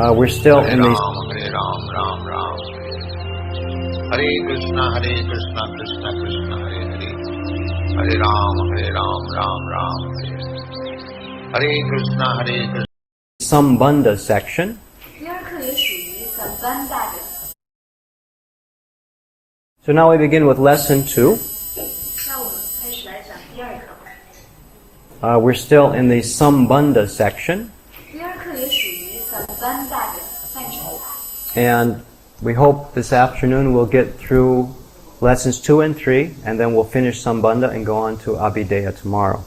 We're still in the Hare Ram, Ram Ram, Hare Krishna, Krishna Krishna, Hare Hare, Hare Ram, Ram Ram, Hare Krishna. Sambandha section. 第二课也属于Sambandha的。So now we begin with lesson 2. 那我们开始来讲第二课。We're still in the Sambandha section. 第二课也属于Sambandha的范畴。And we hope this afternoon we'll get through lessons 2 and 3, and then we'll finish Sambandha and go on to Abhideya tomorrow.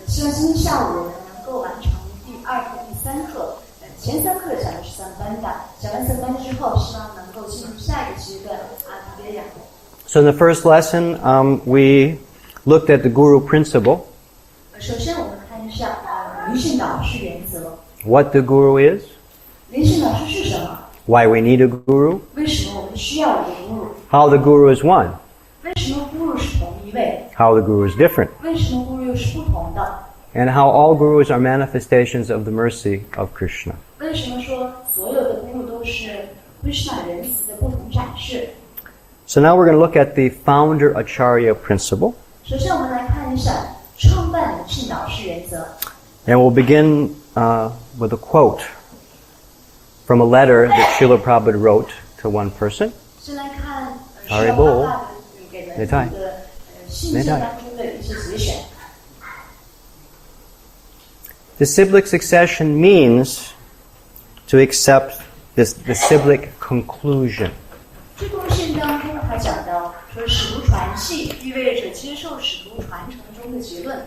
希望今天下午能够完成第二课、第三课。前三课讲的是Sambandha，讲完Sambandha之后，希望能够进入下一个阶段Abhideya。So in the first lesson, we looked at the Guru principle. 首先，我们看一下灵性导师原则。What the Guru is. 灵性导师是什么？ Why we need a Guru. 为什么我们需要一个 Guru？ How the Guru is one. 为什么 Guru 是同一位？ How the Guru is different. 为什么 Guru 又是不同的？ And how all Gurus are manifestations of the mercy of Krishna. 为什么说所有的 Guru 都是 Krishna 仁慈的不同展示？ So now we're going to look at the founder Acharya principle. 首先，我们来看一下创办灵性导师原则。 And we'll begin with a quote from a letter that Srila Prabhupada wrote to one person. 先来看Hari 释迦 Bol. 帕帕给人的信件当中的一些节选。 Disciplic succession means to accept the disciplic conclusion. 这封信当中，他讲到说，使徒传系意味着接受使徒传承中的结论。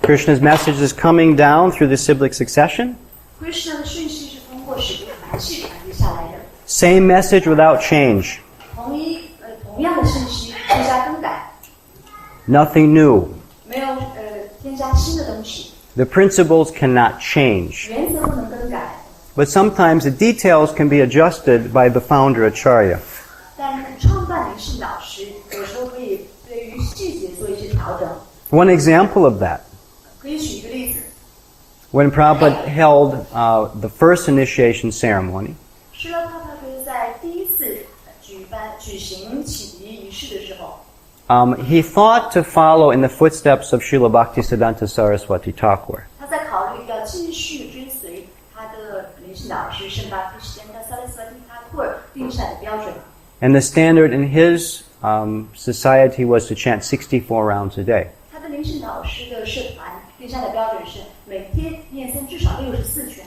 Krishna's message is coming down through the disciplic succession. Krishna 的讯息是通过使徒传系传递下来的。 Same message without change. 同样的信息不加更改， Nothing new. 没有添加新的东西。 The principles cannot change. 原则不能更改， But sometimes the details can be adjusted by the founder Acharya. 但创办灵性导师有时候可以对于细节做一些调整。 One example of that. 可以举一个例子， When Prabhupada held the first initiation ceremony, 释迦帕帕格在第一次举行启迪仪式的时候， he thought to follow in the footsteps of Srila Bhaktisiddhanta Saraswati Thakur. 他在考虑要继续追随他的灵性导师圣巴克什丹萨拉斯瓦蒂塔库尔定下的标准。 And the standard in his society was to chant 64 rounds a day. 他的灵性导师的社团定下的标准是每天念诵至少64圈。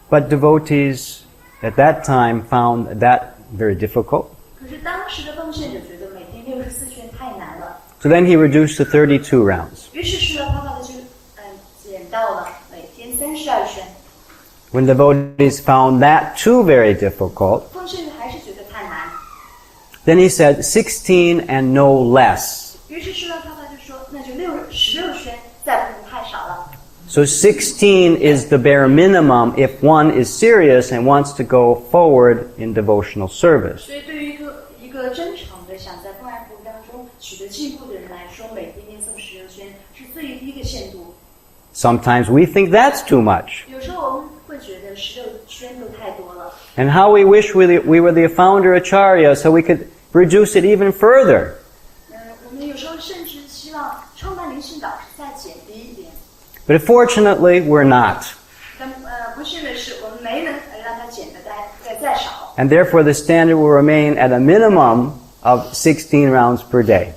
But devotees at that time found that very difficult. 可是当时的奉献者觉得每天64圈太难了， So then he reduced to 32 rounds. 于是释迦帕帕的就减到了每天32圈。 When devotees found that too very difficult, 奉献者还是觉得太难， then he said 16 and no less. 于是释迦帕帕就说那就16圈，再不能太少了。 So 16 is the bare minimum if one is serious and wants to go forward in devotional service. 所以对于一个真诚的想在奉爱服务当中取得进步的人来说，每天念诵16圈是最低的限度。 Sometimes we think that's too much. 有时候我们会觉得16圈都太多了。 And how we wish we were the founder Acharya so we could reduce it even further. 我们有时候甚至希望创办灵性导师再减低一点。 But fortunately, we're not. 但不幸的是，我们没能让它减得再少。 And therefore, the standard will remain at a minimum of 16 rounds per day.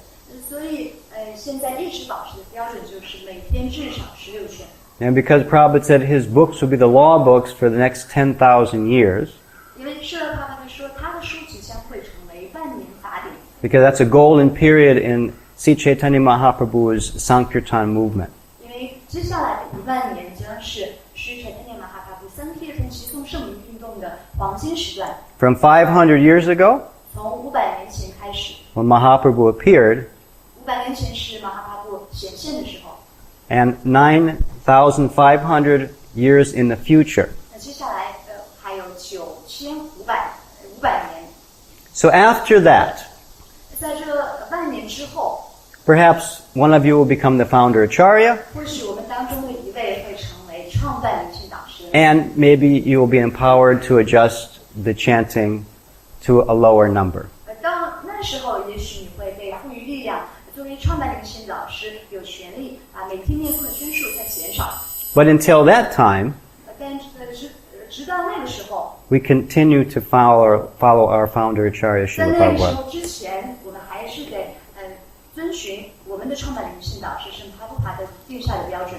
所以现在一直保持的标准就是每天至少16圈。 And because Prabhupada said his books will be the law books for the next 10,000 years, 因为释迦帕帕说他的书籍将会成为万年法典。 because that's a golden period in Sri Chaitanya Mahaprabhu's Sankirtan movement. 因为接下来的1万年将是释迦牟尼马哈帕布三贴从齐颂圣名运动的黄金时段。 From 500 years ago, 从500年前开始， when Mahaprabhu appeared, 500年前是马哈帕布显现的时候， and 9,500 years in the future. 那接下来还有9500年。 So after that, 在这万年之后， perhaps one of you will become the founder Acharya, 或许我们当中的一位会成为创办灵性导师， And maybe you will be empowered to adjust the chanting to a lower number. 到那时候，也许你会被赋予力量。作为创办灵性老师，有权利把每天念诵的圈数再减少。But until that time, 但直到那个时候， we continue to follow our founder Acharya 在 Srila 那个时 Prabhupada. 候之前，我们还是得遵循我们的创办灵性导师圣帕布帕的定下的标准。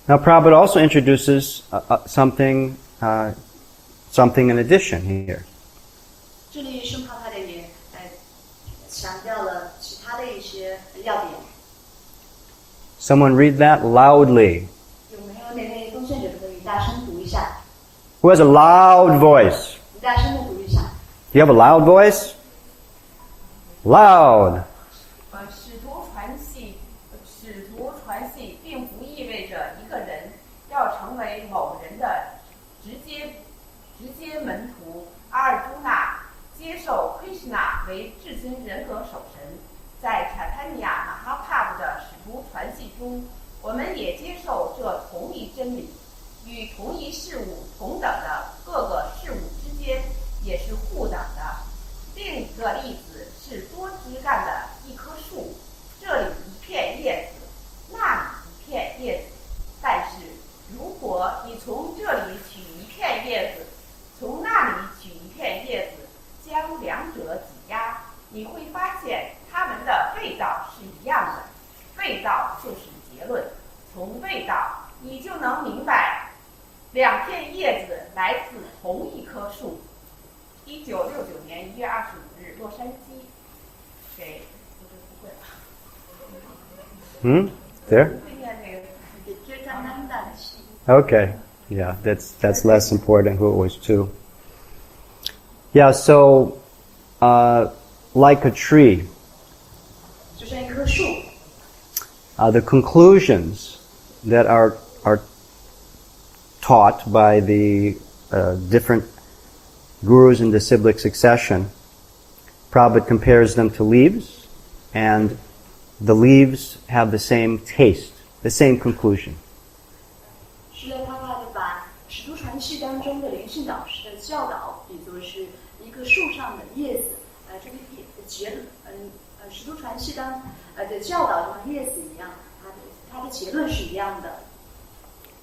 Now, Prabhupada also introduces something in addition here. 这里圣帕帕的也强调了其他的一些要点。Someone read that loudly. 有没有哪位奉献者可以大声读一下？ Who has a loud voice? 你大声的读一下。 Do you have a loud voice? Loud. 使徒传系并不意味着一个人要成为某人的直接门徒。阿尔朱纳接受 Krishna 为至尊人格守神。在查坦尼亚马哈帕布的使徒传系中，我们也接受这同一真理，与同一事物同等的各个事物之间也是互等的。另一个例子是多枝干的一棵树，这里一片叶子，那里一片叶子。但是如果你从这里取一片叶子，从那里取一片叶子，将两者挤压，你会发现它们的味道是一样的。味道就是结论，从味道你就能明白两片叶子来自同一棵树。1969年1月25日，洛杉矶，给不会 There? 不会念那个。Okay. Yeah, that's less important who it was to. Yeah, so like a tree, 就像一棵树。the conclusions that are taught by the different gurus in the disciplic succession, Prabhupada compares them to leaves, and the leaves have the same taste, the same conclusion. 施乐帕帕的把使徒传系当中的灵性导师的教导比作是一个树上的叶子，这个使徒传系当的教导就像叶子一样，它的结论是一样的。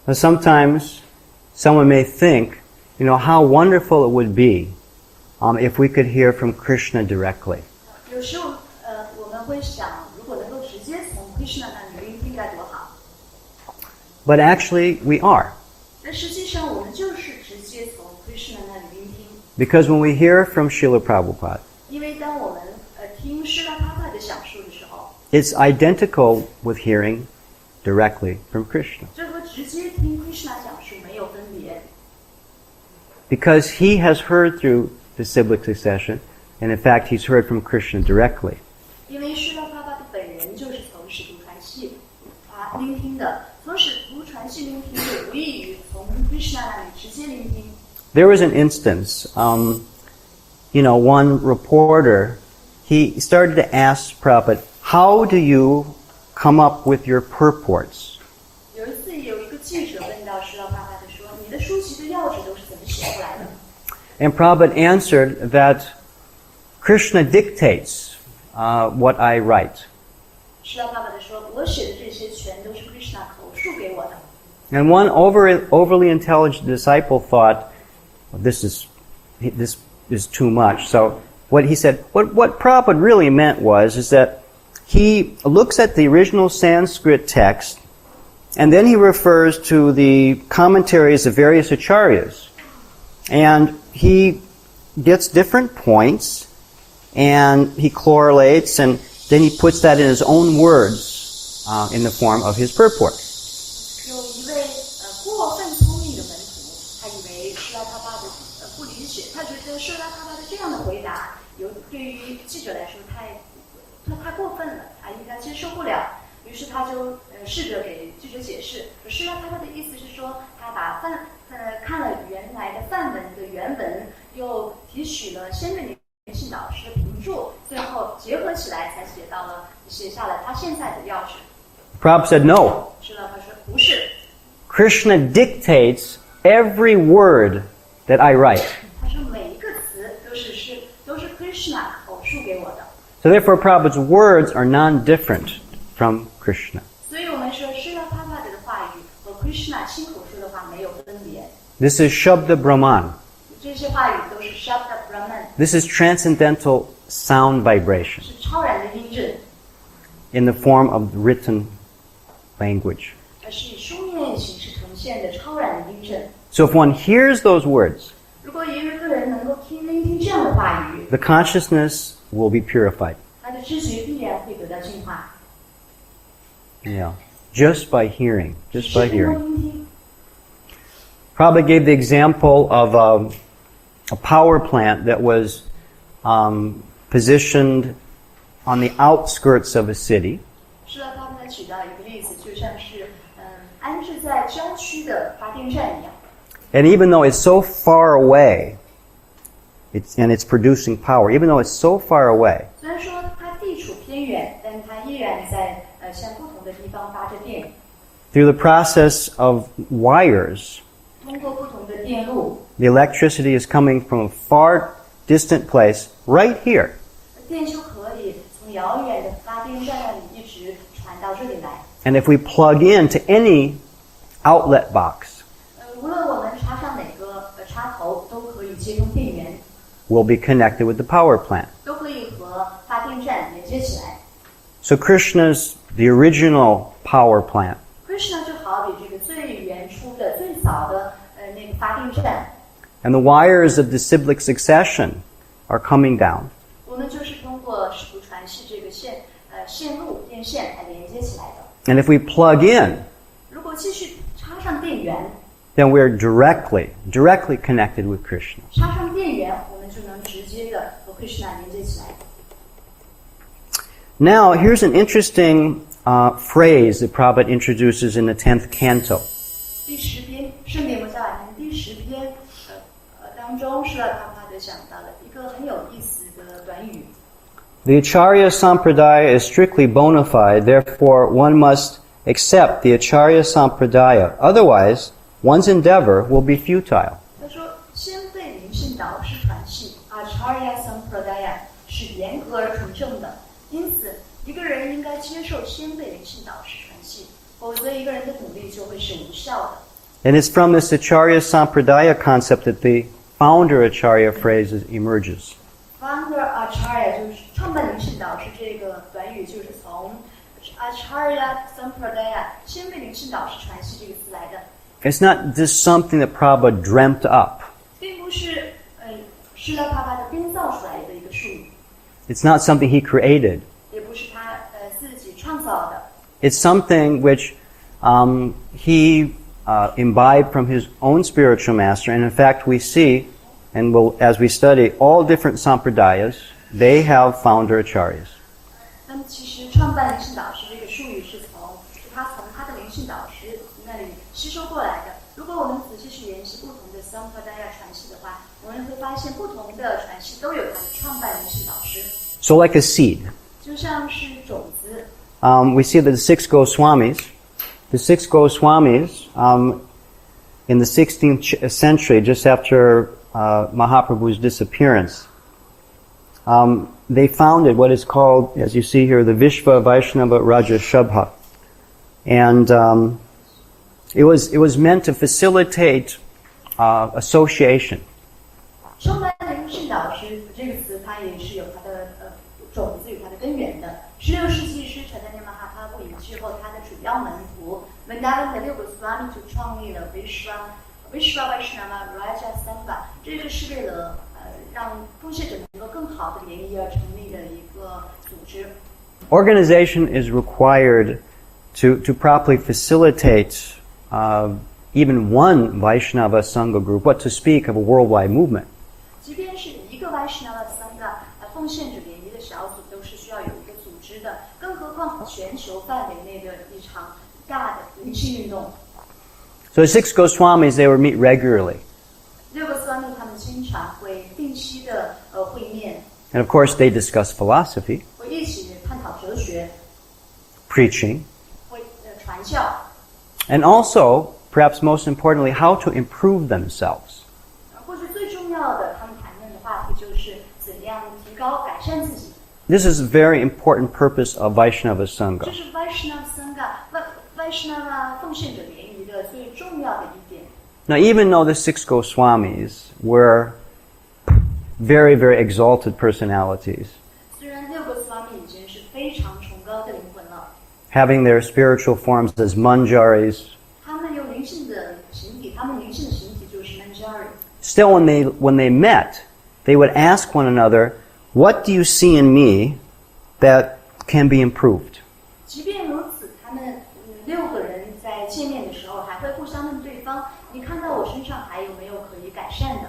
Now, sometimes someone may think, how wonderful it would be if we could hear from Krishna directly. 有时候我们会想，如果能够直接从 Krishna 那里聆听该多好。But actually, we are. 但实际上，我们就是直接从 Krishna 那里聆听。Because when we hear from Srila Prabhupada, 因为当我们听施拉帕帕的讲述的时候， it's identical with hearing directly from Krishna. 这和直接听 Krishna 讲述没有分别。Because he has heard through the disciplic succession, and in fact, he's heard from Krishna directly. 因为施拉帕帕的本人就是从使徒传系聆听的，从使徒传系聆听就无异于从 Krishna 那里直接聆听。There was an instance, one reporter, he started to ask Prabhupada, how do you come up with your purports? 有一次，有一个记者问到施拉帕帕的说：“你的书籍的要旨都是怎么写出来的？” And Prabhupada answered that Krishna dictates what I write. 施拉帕帕的说：“我写的这些全都是 Krishna 口述给我的。” And one overly intelligent disciple thought, this is too much. So what he said, what Prabhupada really meant is that he looks at the original Sanskrit text, and then he refers to the commentaries of various acharyas. And he gets different points, and he correlates, and then he puts that in his own words in the form of his purport. 有一位过分聪明的门徒，他以为施拉帕帕的不理解，他觉得施拉帕帕的这样的回答，对于记者来说太过分了，他应该接受不了。于是他就试着给记者解释，施拉帕帕的意思是说，他把看了原来的梵文的原文，又提取了先人灵性导师的评注，最后结合起来才写下了他现在的要旨。Prabhupada said, no. 施拉帕说不是。Krishna dictates every word that I write. 他说每一个词都是 Krishna 口述给我的。So therefore, Prabhupada's words are non-different from Krishna. 所以我们说释迦帕帕的话语和 Krishna 亲口说的话没有分别。This is Shabda Brahman. 这些话语都是 Shabda Brahman， This is transcendental sound vibration 是超然的音震， in the form of written language. 是以书面形式呈现的超然的音震。 So if one hears those words, 如果一个人能够聆听这样的话语， the consciousness will be purified. 他的知觉必然会得到净化。 Yeah, just by hearing, just by 是通过 hearing. 聆听。 Prabhupada gave the example of a power plant that was positioned on the outskirts of a city. 是的，他们举到一个例子，就像是安置在郊区的发电站一样。 And even though it's so far away, it's producing power, even though it's so far away, 虽然说它地处偏远，但它依然在向不同的地方发着电， through the process of wires, 通过不同的电路， the electricity is coming from a far distant place right here. 电就可以从遥远的发电站那里一直传到这里来。 And if we plug into any outlet box, 无论我们插上哪个插头，都可以接通电源， we'll be connected with the power plant. 都可以和发电站连接起来。 So Krishna's the original power plant. Krishna 就好比这个最原初的、最早的那个发电站， And the wires of disciplic succession are coming down. 我们就是通过使徒传系这个线路电线来连接起来的。 And if we plug in, 如果继续插上电源， then we're directly connected with Krishna. 插上电源，我们就能直接的和 Krishna 连接起来。 Now, here's an interesting phrase that Prabhupada introduces in the 10th canto. 第10篇圣典文教晚谈第10篇当中，是帕帕德讲到的一个很有意思的短语。 The Acharya Sampradaya is strictly bona fide, therefore one must accept the Acharya Sampradaya. Otherwise, one's endeavor will be futile. 他说，先辈灵性导师传系 Acharya Sampradaya 是严格而纯正的，因此一个人应该接受先辈灵性导师传系，否则一个人的努力就会是无效的。 And it's from this Acharya Sampradaya concept that the founder Acharya phrase emerges. Founder Acharya 就是创办灵性导师这个短语，就是从 Acharya Sampradaya 先辈灵性导师传系这个词来的， It's not just something that Prabhupada dreamt up. 并不是施拉帕帕的编造出来的一个术语， It's not something he created. 也不是他自己创造的， It's something which he imbibed from his own spiritual master. And in fact, we see, and as we study all different sampradayas, they have founder acharyas. 那么其实创办灵性导师这个术语是他从他的灵性导师那里吸收过来的。如果我们仔细去研习不同的 Sampradaya 传系的话，我们会发现不同的传系都有他的创办灵性导师， So like a seed. 就像是种子。 We see that the six Goswamis, in the 16th century, just after Mahaprabhu's disappearance, they founded what is called, as you see here, the Vishva Vaishnava Raja Shabha. And it was meant to facilitate association. 创办灵性导师这个词，它也是有它的种子与它的根源的。16世纪是查达尼玛哈帕布隐之后，他的主要门徒文达伦的6个 Swami 就创立了 Vishwa Vaishnava Raja Sangha， 这个是为了让奉献者能够更好的联谊而成立的一个组织。Organization is required to properly facilitate even one Vaishnava Sangha group, what to speak of a worldwide movement. 即便是一个 Vaishnava Sangha 奉献者联谊的小组，都是需要有一个组织的，更何况全球范围内的一场大的灵性运动。So the six Goswamis, they would meet regularly. 6个 Swami 他们经常会定期的会面， And of course, they discuss philosophy, 会一起探讨哲学， preaching, 会传教。 and also perhaps most importantly, how to improve themselves. 或许最重要的，他们谈论的话题就是怎样提高、改善自己。This is a very important purpose of Vaishnava 这 Sangha. 是 Vaishnava Sangha 奉献者联谊的最重要的一点。Now, even though the 6 Goswamis were very, very exalted personalities, 虽然6个 Swami 已经是非常崇高的灵魂了， having their spiritual forms as manjaris, 他们有灵性的形体，他们灵性的形体就是 Manjari。 still when they met, they would ask one another, "What do you see in me that can be improved?" 即便如此，他们6个人在见面的时候还会互相问对方：“你看到我身上还有没有可以改善的？”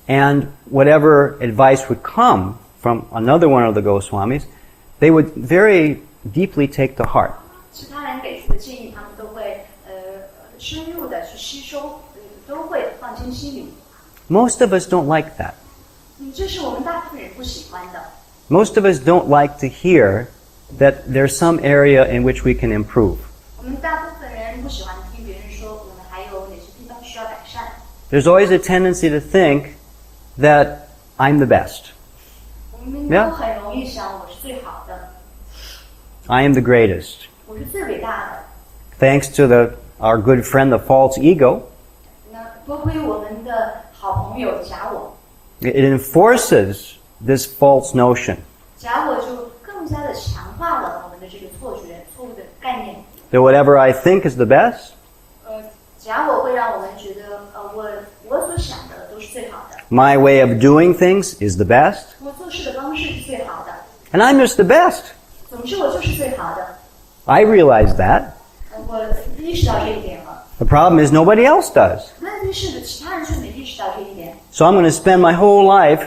And whatever advice would come from another one of the Goswamis, they would very deeply take to heart. 其他人给出的建议，他们都会深入的去吸收，都会放进心里。 Most of us don't like that. 这是我们大部分人不喜欢的。 Most of us don't like to hear that there's some area in which we can improve. 我们大部分人不喜欢听别人说我们还有哪些地方需要改善。 There's always a tendency to think that I'm the best. 我们都很容易想我是最好的， I am the greatest. 我是最伟大的。 Thanks to our good friend, the false ego, 那多亏我们的好朋友假我， it enforces this false notion 假我就更加的强化了我们的这个错觉、错误的概念。 that whatever I think is the best, 假我会让我们觉得，我所想的都是最好的， my way of doing things is the best, 我做事的方式是最好的， and I'm just the best. 总之我就是最好的。 I realize that. 我意识到这一点了。 The problem is nobody else does. 问题是其他人却没意识到这一点， So I'm going to spend my whole life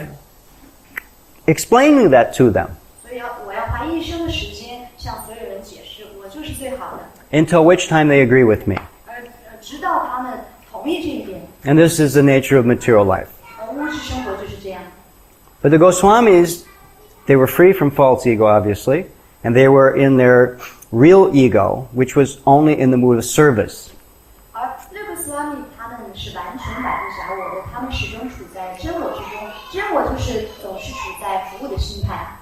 explaining that to them, 所以我要花一生的时间向所有人解释，我就是最好的， until which time they agree with me. 直到他们同意这一点。 And this is the nature of material life. 物质生活就是这样。 But the Goswamis, they were free from false ego, obviously, and they were in their real ego, which was only in the mood of service. 而6个 Swami 他们是完全摆脱假我的，他们始终处在真我之中，真我就是总是处在服务的心态。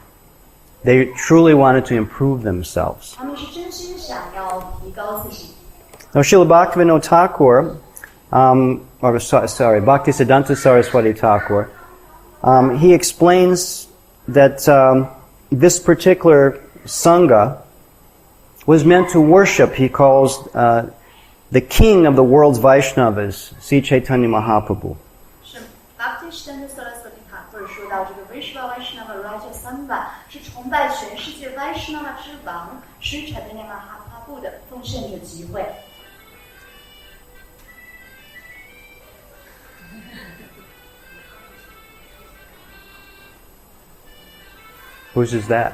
They truly wanted to improve themselves. 他们是真心想要提高自己。 Now, Srila Bhaktivinoda Thakur, Bhaktisiddhanta Saraswati Thakur, he explains that this particular Sangha was meant to worship, he calls the king of the world's Vaishnavas, Sri Chaitanya Mahaprabhu. 是 Bhaktisiddhanta Saraswati Thakur 说到这个 Vaishnava Raja Sangha 是崇拜全世界 Vaishnava 之王 Sri Chaitanya Mahaprabhu 的奉献者集会。 Whose is that?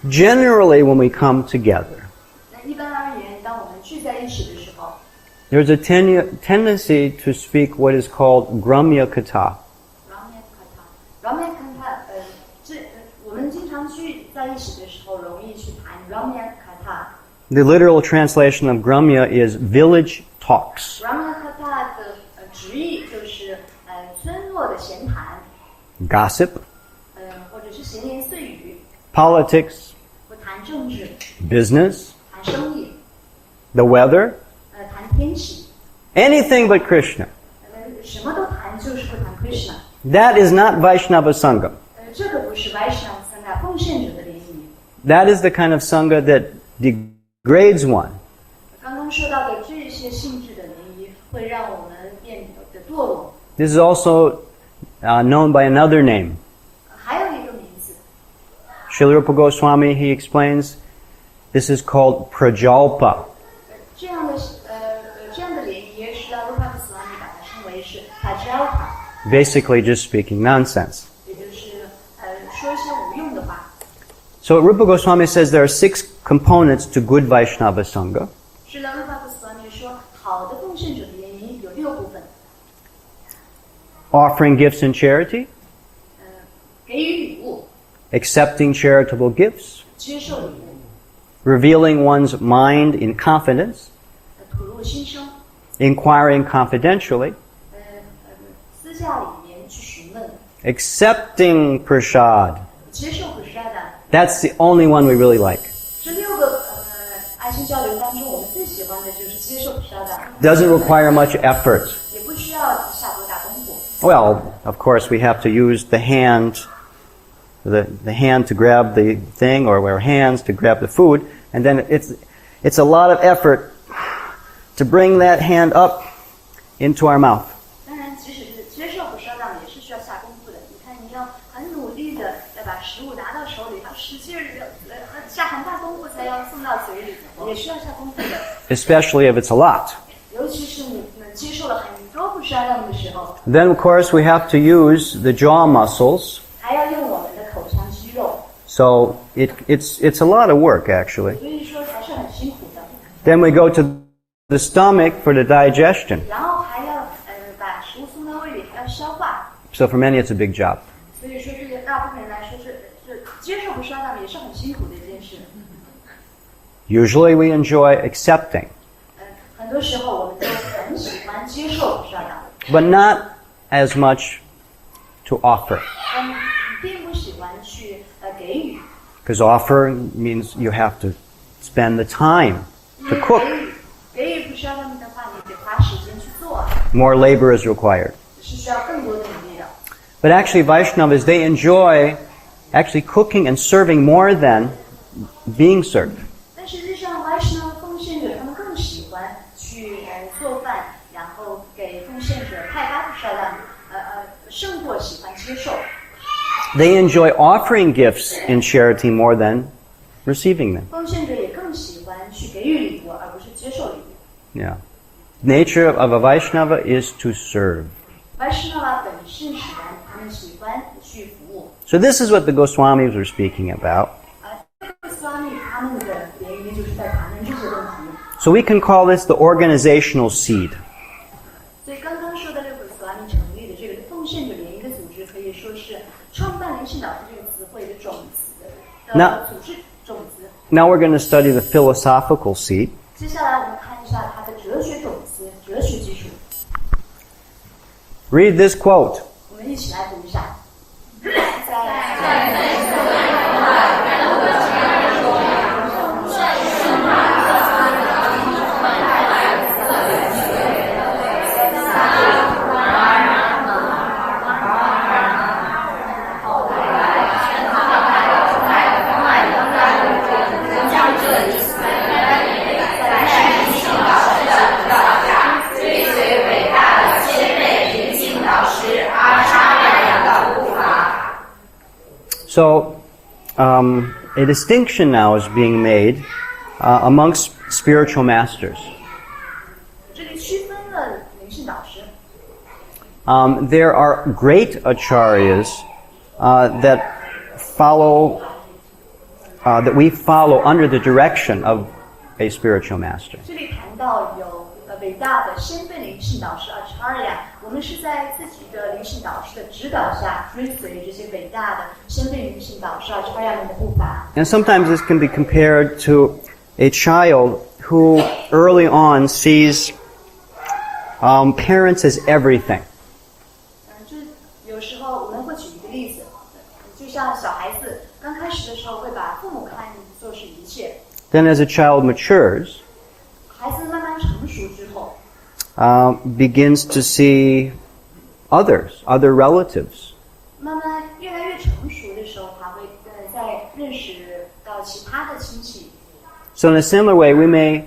Generally, when we come together, 那一般而言，当我们聚在一起的时候， there's a tendency to speak what is called Gramya Katha. Ramya Katha， 我们经常聚在一起的时候，容易去谈 Ramya Katha。 The literal translation of Gramya is village talks. Ramya Katha 的直译就是村落的闲谈， Gossip, 或者是闲言碎语， politics, 或谈政治、 business, 谈生意， the weather, 谈天气， anything but Krishna. 什么都谈，就是不谈 Krishna。 That is not Vaishnava Sangha. 这个不是 Vaishnava Sangha 奉献者的联谊。 That is the kind of Sangha that degrades one. 刚刚说到的这些性质的联谊，会让我们变得堕落。 This is also known by another name. 还有一个名字， Srila Rupa Goswami, he explains, this is called prajalpa. 这样的联谊是拉鲁帕斯瓦米把它称为是 Pajalpa， Basically just speaking nonsense. 也就是说一些无用的话。 So Rupa Goswami says there are 6 components to good Vaishnava Sangha. 是拉鲁帕斯瓦米说，好的奉献者的联谊有6部分： Offering gifts in charity, 给予礼物， accepting charitable gifts, 接受礼物， revealing one's mind in confidence, 吐露心声， inquiring confidentially, 私下里面去询问， accepting prasad. 接受普施的。 That's the only one we really like. 这6个爱心交流当中，我们最喜欢的就是接受普施的， Doesn't require much effort. 也不需要下多大功夫。 Well, of course, we have to use the hand to grab the thing, or our hands to grab the food, and then it's a lot of effort to bring that hand up into our mouth. 当然，即使是接受普施的，也是需要下功夫的。你看，你要很努力的要把食物拿到手里，要使劲下很大功夫才要送到嘴里，也需要下功夫的。 Especially if it's a lot. 尤其是你接受了很多普施的时候， Then, of course, we have to use the jaw muscles. 还要用我们的口腔肌肉， So it's a lot of work, actually. 所以说还是很辛苦的。 Then we go to the stomach for the digestion. 然后还要把食物送到胃里，还要消化。 So for many, it's a big job. 所以说，对于大部分人来说是接受普施的也是很辛苦的一件事。 Usually, we enjoy accepting, 很多时候我们都很喜欢接受普施的， but not as much to offer. 但并不喜欢去给予。 Because offer means you have to spend the time to cook. 给予普施的话，你得花时间去做， More labor is required. 是需要更多的努力的。 But actually, Vaishnavas, they enjoy actually cooking and serving more than being served. 但实际上，Vaishnava奉献者他们更喜欢去做饭，然后给奉献者派发普施的，胜过喜欢接受。 They enjoy offering gifts in charity more than receiving them. 奉献者也更喜欢去给予礼物，而不是接受礼物。 Yeah. Nature of a Vaishnava is to serve. Vaishnava 本身使然，他们喜欢去服务。 So this is what the Goswamis were speaking about. Swami 他们的原因就是在谈论这些问题。 So we can call this the organizational seed. 所以刚刚说的6个 Swami 成立的这个奉献者联谊的组织，可以说是创办灵性导师这个词汇的种子的组织种子。 Now we're going to study the philosophical seed. 接下来我们看一下它的哲学种子、哲学基础。 Read this quote. 我们一起来读一下。So, a distinction now is being made amongst spiritual masters. 这里区分了灵性导师。 There are great acharyas that we follow under the direction of a spiritual master. 这里谈到有伟大的先辈灵性导师 Acharya， 我们是在自己的灵性导师的指导下追随这些伟大的先辈灵性导师 Acharya 们的步伐。 And sometimes this can be compared to a child who early on sees parents as everything. 这有时候我们会举一个例子，就像小孩子刚开始的时候会把父母看作是一切， Then as a child matures, 孩子慢慢成熟之后， begins to see other relatives. 慢慢越来越成熟的时候，他会再认识到其他的亲戚。 So in a similar way, we may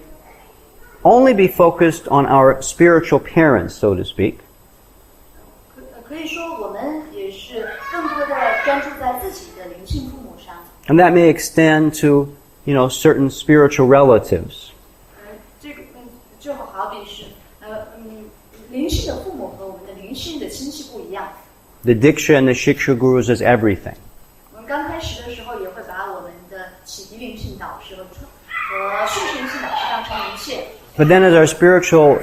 only be focused on our spiritual parents, so to speak, 可以说，我们也是更多的专注在自己的灵性父母上。 and that may extend to, certain spiritual relatives. 这个就好比是灵性的父母和我们的灵性的亲戚不一样。 The Diksha and the Shiksha gurus as everything. 我们刚开始的时候也会把我们的启迪灵性导师和训示灵性导师当成一切。 But then as our spiritual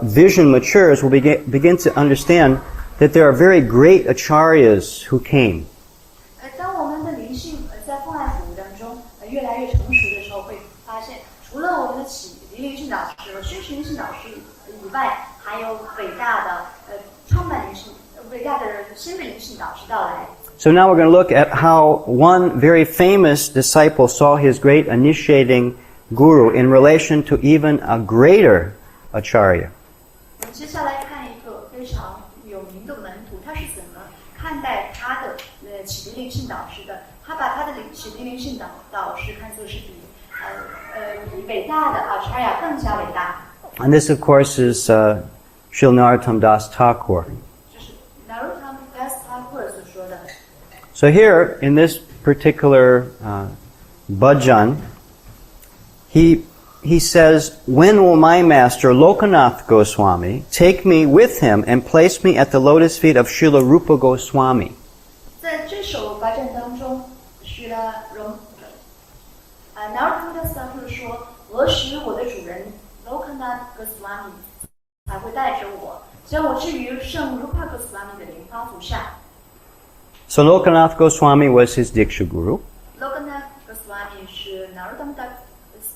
vision matures, we'll begin to understand that there are very great acharyas who came. 越来越成熟的时候，会发现除了我们的启迪灵性导师和宣誓灵性导师以外，还有伟大的创办灵性、伟大的先辈灵性导师到来。So now we're going to look at how one very famous disciple saw his great initiating guru in relation to even a greater acharya. 我们接下来看一个非常有名的门徒，他是怎么看待他的启迪灵性导师的？他把他的启迪灵性导师看作是比伟大的acharya更加伟大。And this, of course, is Srila Narottam Das Thakur. 就是 Narottam Das Thakur 所说的。So here, in this particular bhajan, he says, when will my master, Lokanath Goswami, take me with him and place me at the lotus feet of Srila Rupa Goswami? 在这首bhajan当中，是了Narottam Das Thakur 说，何时我的主人 Lokanath Goswami 才会带着我，将我置于圣 Rupa Goswami 的莲花足下。So Lokanath Goswami was his Diksha Guru. Lokanath Goswami 是 Narottam Das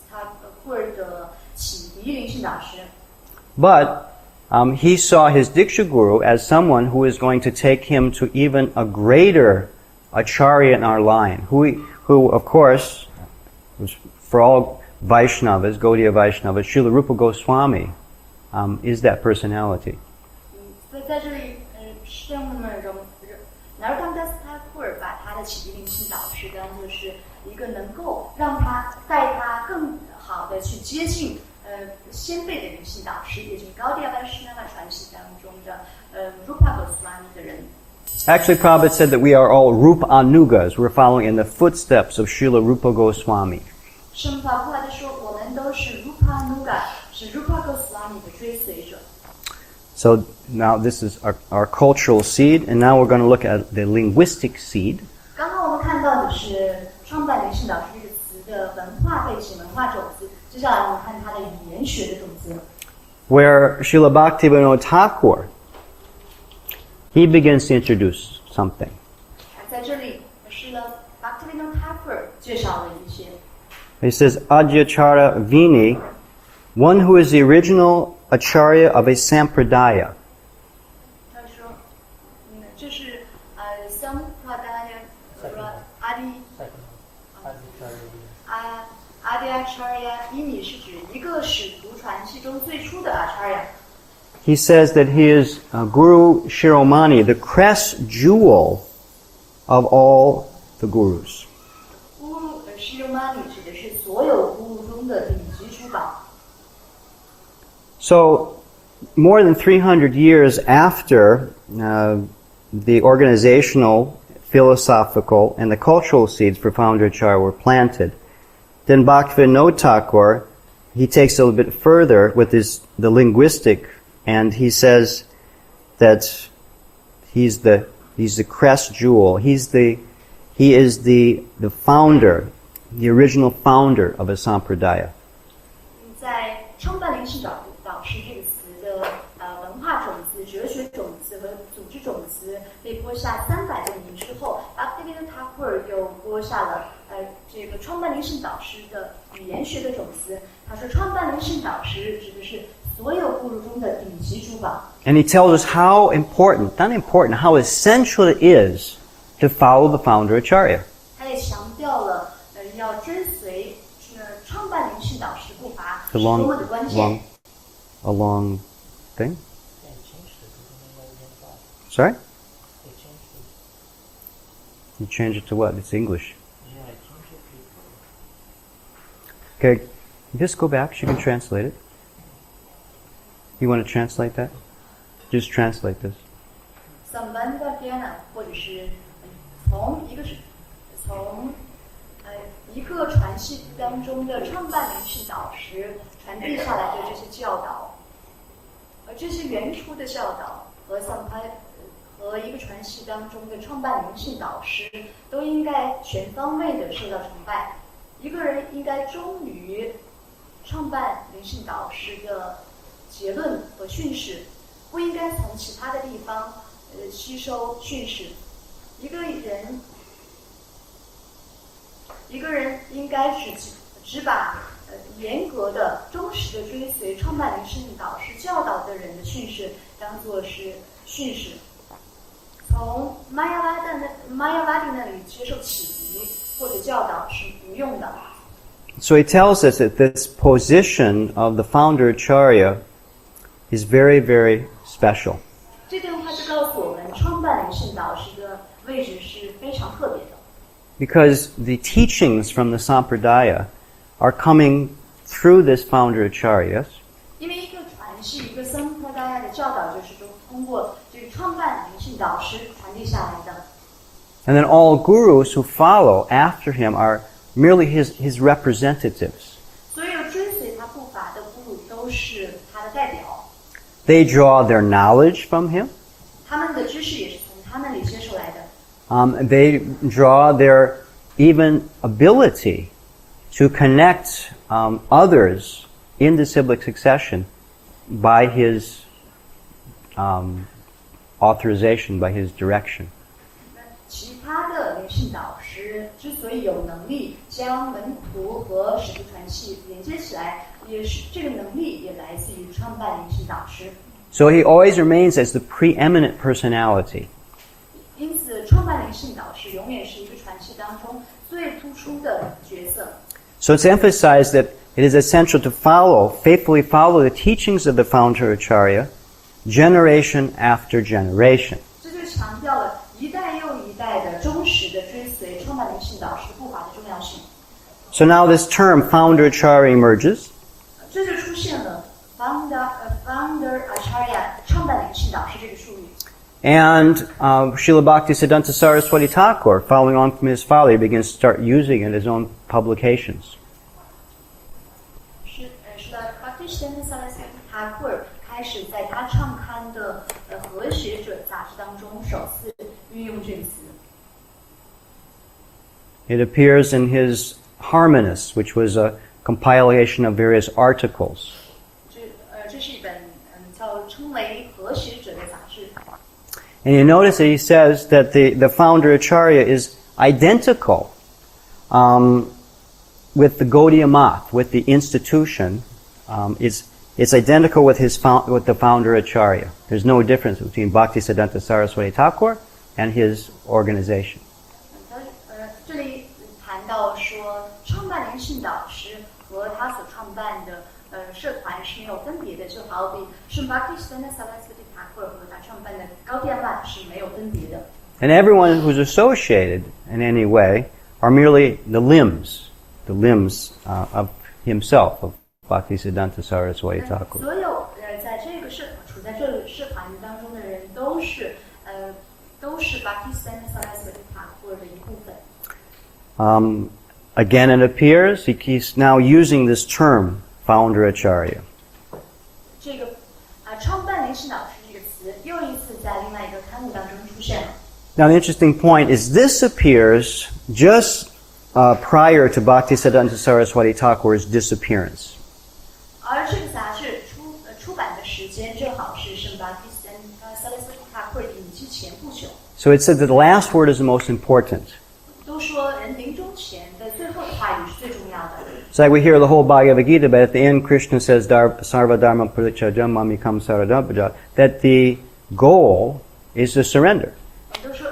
Thakur 的启迪灵性导师。But he saw his Diksha Guru as someone who is going to take him to even a greater acharya in our line, who of course, was for all Vaishnavas, Gaudiya Vaishnavas, Srila Rupa Goswami is that personality. 所以在这里，圣人Narottam Das Thakur 把他的启迪灵性导师当作是一个能够让他带他更好的去接近先辈的灵性导师，也就是高地亚Vaishnava传系当中的Rupa Goswami 的人。Actually, Prabhupada said that we are all Rupa Anugas. We're following in the footsteps of Srila Rupa Goswami. 圣帕布帕德说，我们都是 Rupa Anuga， 是 Rupa Goswami 的追随者。So now this is our cultural seed, and now we're going to look at the linguistic seed. 刚刚我们看到的是创办灵性导师这个词的文化背景、文化种子。接下来我们看它的语言学的种子。Where Srila Bhaktivinoda Thakur, he begins to introduce something. 在这里是了 Bhaktivinoda Thakur 介绍了一些。He says, Adyachara Vini, one who is the original acharya of a sampradaya. 他说，这是sampradaya Adyacharya Vini 是指一个使徒传系中最初的 acharya。 He says that he is Guru Shiromani, the crest jewel of all the gurus. Guru Shiromani 指的是所有 guru 中的顶级珠宝。So, more than 300 years after the organizational, philosophical, and the cultural seeds for Founder Acharya were planted, then Bhaktivinoda Thakur, he takes it a little bit further with the linguistic, and he says that he's the crest jewel. He is the founder, the original founder of a sampradaya. 在创办灵性导师这个词的文化种子、哲学种子和组织种子被播下300多年之后， Bhaktivinoda Thakur 又播下了这个创办灵性导师的语言学的种子。他说，创办灵性导师指的是所有guru中的顶级珠宝。And he tells us how important, not important, how essential it is to follow the founder acharya. 他也强调了要追随创办灵性导师步伐是 A 多么的关键。 long thing? Sorry? You change it to what? It's English. Okay, just go back. She can translate it. You want to translate that? Just translate this. Sambandha 或者是从一个传系当中的创办灵性导师传递下来的这些教导，而这些原初的教导和一个传系当中的创办灵性导师都应该全方位的受到崇拜。一个人应该忠于创办灵性导师的结论和训示，不应该从其他的地方吸收训示。一个人一个人应该只把严格的、忠实的追随创办灵圣导师教导的人的训示当作是训示，从玛雅瓦蒂那里接受启迪或者教导是不用的。So he tells us that this position of the founder Acharya is very, very special. 这段话就告诉我们，创办灵圣导师的位置是非常特别的。Because the teachings from the Sampradaya are coming through this founder Acharya. 因为一个传系、一个僧帕达雅的教导，就是通过这个创办灵性导师传递下来的。And then all gurus who follow after him are merely his representatives. 所有追随他步伐的guru都是他的代表。They draw their knowledge from him. 他们的知识也是从他那里接受来的。They draw their even ability to connect others in disciplic succession by his authorization, by his direction. 其他的灵性导师之所以有能力将门徒和使徒传系连接起来，也是这个能力也来自于创办灵性导师。So he always remains as the preeminent personality. 因此，创办灵性导师永远是一个传系当中最突出的角色。So it's emphasized that it is essential to faithfully follow the teachings of the founder Acharya, generation after generation. 这就强调了一代又一代的忠实的追随创办灵性导师步伐的重要性。So now this term founder Acharya emerges. 这就出现了 founder Acharya 创办灵性导师这个术语。And Srila Bhaktisiddhanta Saraswati Thakur, following on from his father, he begins to start using it in his own publications. 是的 Bhaktisiddhanta Saraswati Thakur 开始在他创刊的和学者杂志当中首次运用这个词。It appears in his Harmonists, which was a compilation of various articles. 这是一本叫称为和学者的杂志。And you notice that he says that the founder Acharya is identical with the Gaudiya Math, with the institution. It's identical with with the founder Acharya. There's no difference between Bhaktisiddhanta Saraswati Thakur and his organization. 这里谈到说，创办灵性导师和他所创办的社团是没有分别的，就好比圣Bhaktisiddhanta Saraswati Thakur和他创办的Gaudiya Math是没有分别的。And everyone who's associated in any way are merely the limbs of himself, of Bhaktisiddhanta Saraswati Thakur. 所有在这个处在这个社团当中的人都是 Bhaktisiddhanta Saraswati Thakur 的一部分。Again, it appears he's now using this term, founder Acharya. 这个创办灵性导师这个词又一次在另外一个刊物当中出现了。Now, the interesting point is this appears just prior to Bhaktisiddhanta Saraswati Thakur's disappearance. 而这个杂志出版的时间正好是圣Bhaktisiddhanta Saraswati Thakur隐居前不久。So it said that the last word is the most important. 都说人临终前的最后的话语是最重要的。It's like we hear the whole Bhagavad Gita, but at the end Krishna says, Sarva Dharma Parityajam Mamikam Saradhapaja, that the goal is to surrender. 都说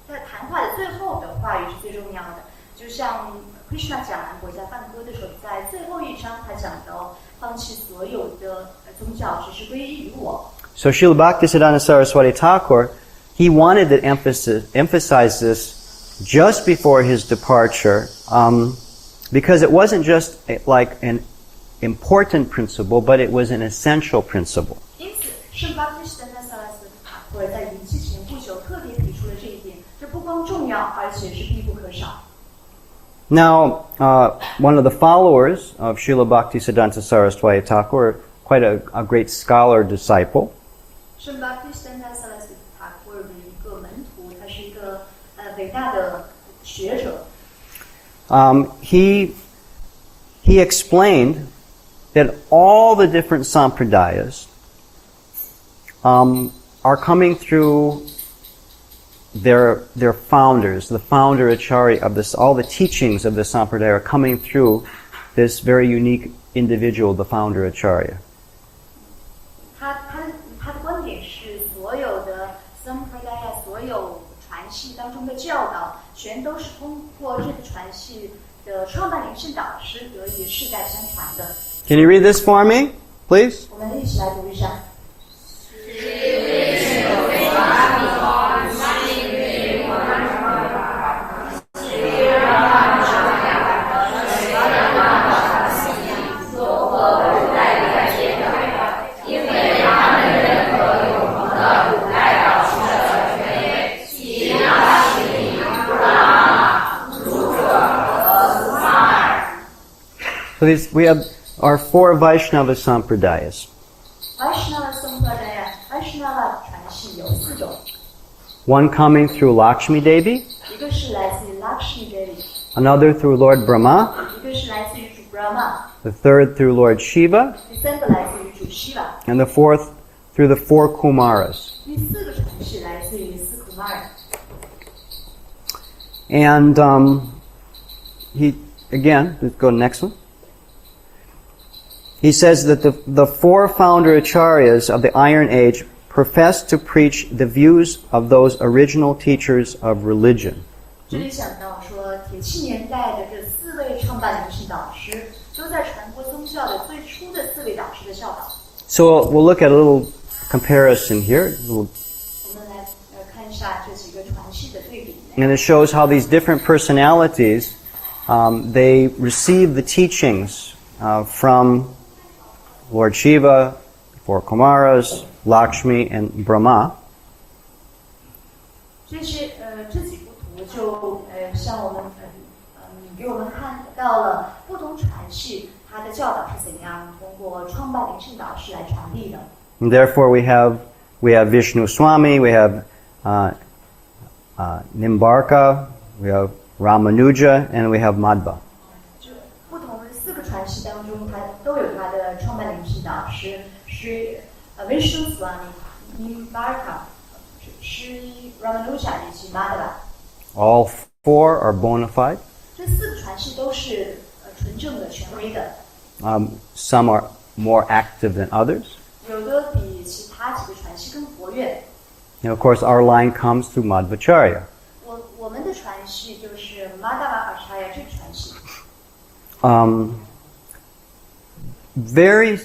在谈话的最后的话语是最重要的。就像 Krishna 讲我在梵歌的时候，在最后一章他讲到放弃所有的宗教，只是归依于我。So Srila Bhaktisiddhanta Saraswati Thakur, he wanted to emphasize this just before his departure, because it wasn't just like an important principle, but it was an essential principle. 因此，圣Bhaktisiddhanta Saraswati Thakur在隐居前不久特别提出了这一点，这不光重要，而且是必不可少。Now, one of the followers of Srila Bhaktisiddhanta Saraswati Thakur, quite a great scholar disciple, 圣Bhaktisiddhanta Saraswati Thakur 的一个门徒，他是一个伟大的学者。he explained that all the different sampradayas are coming through their founders, the founder Acharya of this, all the teachings of the Sampradaya are coming through this very unique individual, the founder Acharya. 他的观点是，所有的 Sampradaya 所有传系当中的教导，全都是通过这个传系的创办灵性导师得以世代相传的。Can you read this for me, please? 我们一起来读一下。So we have our 4 Vaishnava Sampradayas. Vaishnava Sampradaya, Vaishnava 传系有4种， One coming through Lakshmi Devi, 一个是来自于 Lakshmi Devi， another through Lord Brahma, 一个是来自于主 Brahma， the third through Lord Shiva, 第3个来自于主 Shiva， and the fourth through the 4 Kumaras. 第4个传系来自于4 Kumara。 And he, again, let's go next one. He says that the 4 founder acharyas of the Iron Age profess to preach the views of those original teachers of religion. 这里讲到说，铁器年代的这4位创办灵性导师，都在传播宗教的最初的4位导师的教导。 So we'll look at a little comparison here. 我们来看一下这几个传系的对比。 And it shows how these different personalities, they receive the teachings from Lord Shiva, 4 Kumaras, Lakshmi, and Brahma. 这几幅图就向我们给我们看到了不同传系它的教导是怎样通过创办灵性导师来传递的。 And therefore we have Vishnu Swami, we have Nimbarka, we have Ramanuja, and we have Madhva. 不同的4个传系当中，它都有它的创办灵性导师，是Vishnu Swami、Nimbarka、Sri Ramanuja 以及 Madhva。 All 4 are bona fide. 这4个传系都是纯正的、权威的。 Some are more active than others. 有的比其他几个传系更活跃。 And of course, our line comes through Madhvacharya. 我们的传系就是 Madhva Acharya 这个传系。 Very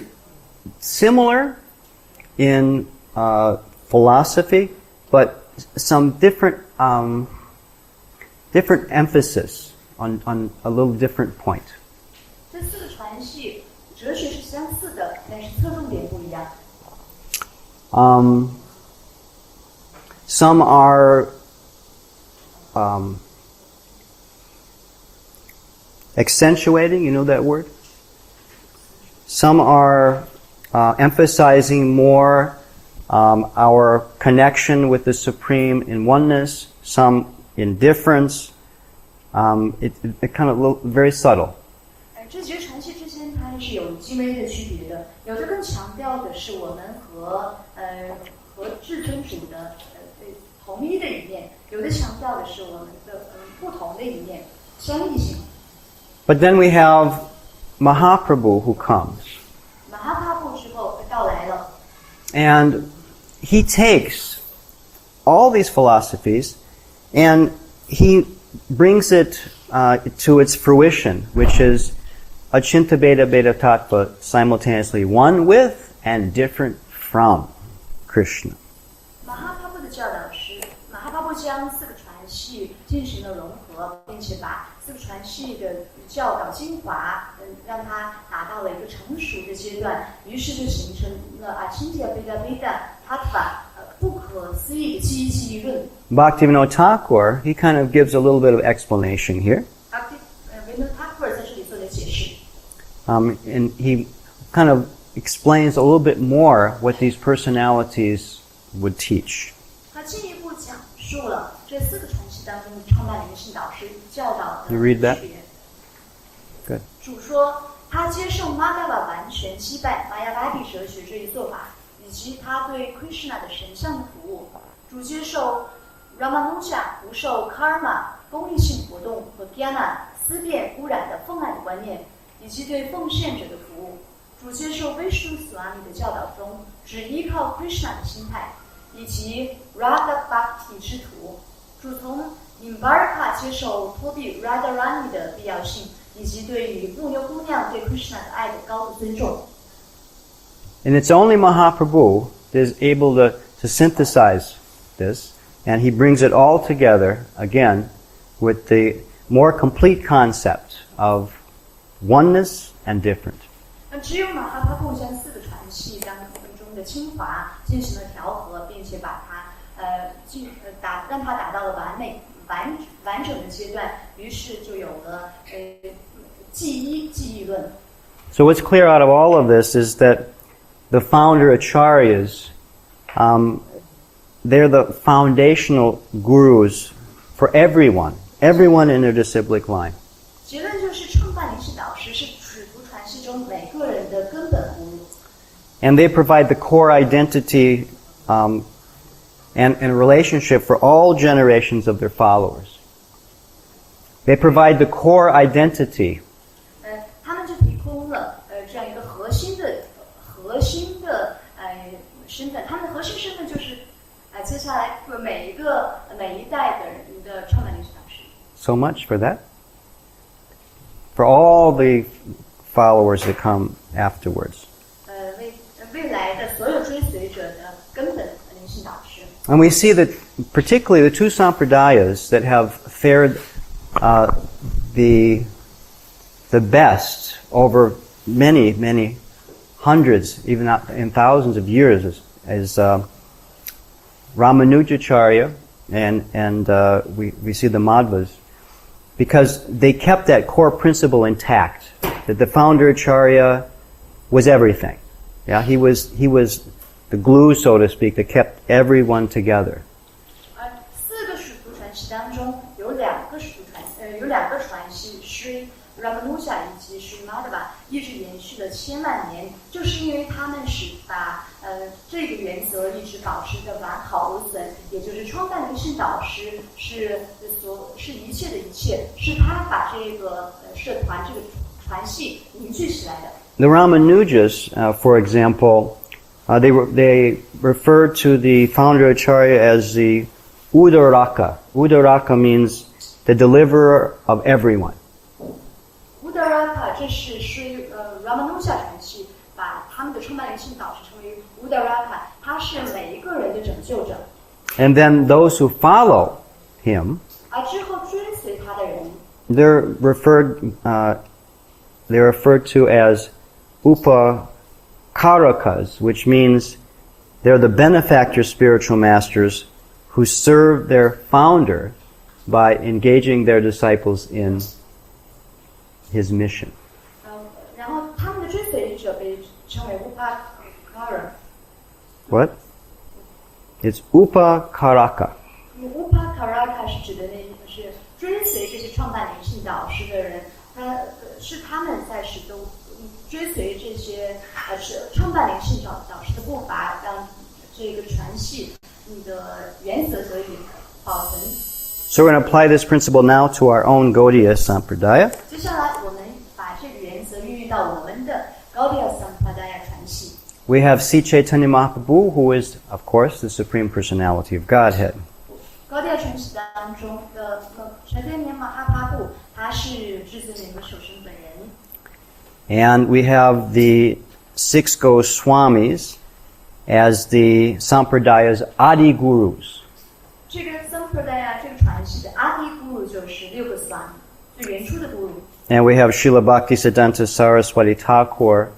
similar in philosophy, but some different emphasis on a little different point. 这4个传系哲学是相似的，但是侧重点不一样。 Some are accentuating, you know that word? Some are emphasizing more our connection with the Supreme in oneness, some in difference. It kind of very subtle. 这几个传系之间它是有极微的区别的，有的更强调的是我们和至尊主的同一的一面，有的强调的是我们的不同的一面，相异性。 But then we have Mahaprabhu who comes. 马哈帕布之后到来了。 And he takes all these philosophies and he brings it to its fruition, which is Achinta Bheda Bheda Tattva, simultaneously one with and different from Krishna. 马哈帕布的教导是，马哈帕布将4个传系进行了融合，并且把4个传系的教导精华，让它达到了一个成熟的阶段，于是就形成了Achinta Bheda Bheda Tattva，不可思议的记忆论。 Bhaktivinoda Thakur, he kind of gives a little bit of explanation here. Bhaktivinoda Thakur 在这里做了解释。 And he kind of explains a little bit more what these personalities would teach. 他进一步讲述了这4个传系当中创办灵性导师教导的 You read that? 区别。 Good. 主说他接受 Madhva 完全击败玛雅巴蒂哲学这一做法，以及他对 Krishna 的神像的服务。主接受 Ramanuja 不受 karma 功利性活动和 jnana 思辨污染的奉爱的观念，以及对奉献者的服务。主接受 Vishnu Swami 的教导中，只依靠 Krishna 的心态，以及 Radha Bhakti 之途。主从 Nimbarka 接受托比 Radharani 的必要性，以及对于牧牛姑娘对 Krishna 的爱的高度尊重。And it's only Mahaprabhu that is able to synthesize this, and he brings it all together again with the more complete concept of oneness and different. 只有马哈帕布将四个传系当中的精华进行了调和，并且把它让它达到了完整的阶段，于是就有了记忆论。So what's clear out of all of this is that the founder acharyas, they're the foundational gurus for everyone in their disciplic line. 结论就是创办灵性导师是使徒传系中每个人的根本guru。And they provide the core identity and a relationship for all generations of their followers. They provide the core identity. 他们就提供了这样一个核心的身份。他们的核心身份就是接下来每一代的人的创办灵性导师。So much for that. For all the followers that come afterwards. 未来的所有追随者的根本灵性导师。And we see that particularly the two sampradayas that have fared the best over many hundreds, even in thousands of years, is Ramanujacharya and we see the Madhvas, because they kept that core principle intact, that the founder Acharya was everything. Yeah, he was the glue, so to speak, that kept everyone together. 四个使徒传系当中，有两个传系是 Ramanuja 以及是 Madhva 一直延续了千万年，就是因为他们把这个原则一直保持的完好无损，也就是创办灵性导师是一切的一切，是他把这个社团这个传系凝聚起来的。The Ramanujas, for example, they refer to the founder Acharya as the Udaraka. Udaraka means the deliverer of everyone. Udaraka 这是Ramanuja 传系把他们的创办灵性导师称为 Udaraka， 他是每一个人的拯救者。And then those who follow him, 而之后追随他的人 they're referred to as Upakarakas, which means they're the benefactor spiritual masters who serve their founder by engaging their disciples in his mission. 然后他们的追随者被称为 Upakara。 What? It's Upakaraka. Upakaraka 是指的是追随这些创办灵性导师的人，他们在使都追随这些创办灵性导师的步伐，让这个传系的原则得以保存。So we're going to apply this principle now to our own Gaudiya Sampradaya. 接下来我们把这个原则运用到我们的 Gaudiya Sampradaya 传系。We have Sri Chaitanya Mahaprabhu, who is, of course, the Supreme Personality of Godhead. Gaudiya 传系当中的Chaitanya Mahaprabhu，他是至尊人格守身本人。And we have the 6 Goswamis as the Sampradaya's Adi Gurus. 这个 Sampradaya 这个传系的 Adi Guru 就是6个 Swami 最原初的 Guru。 And we have Srila Bhaktisiddhanta Saraswati Thakur,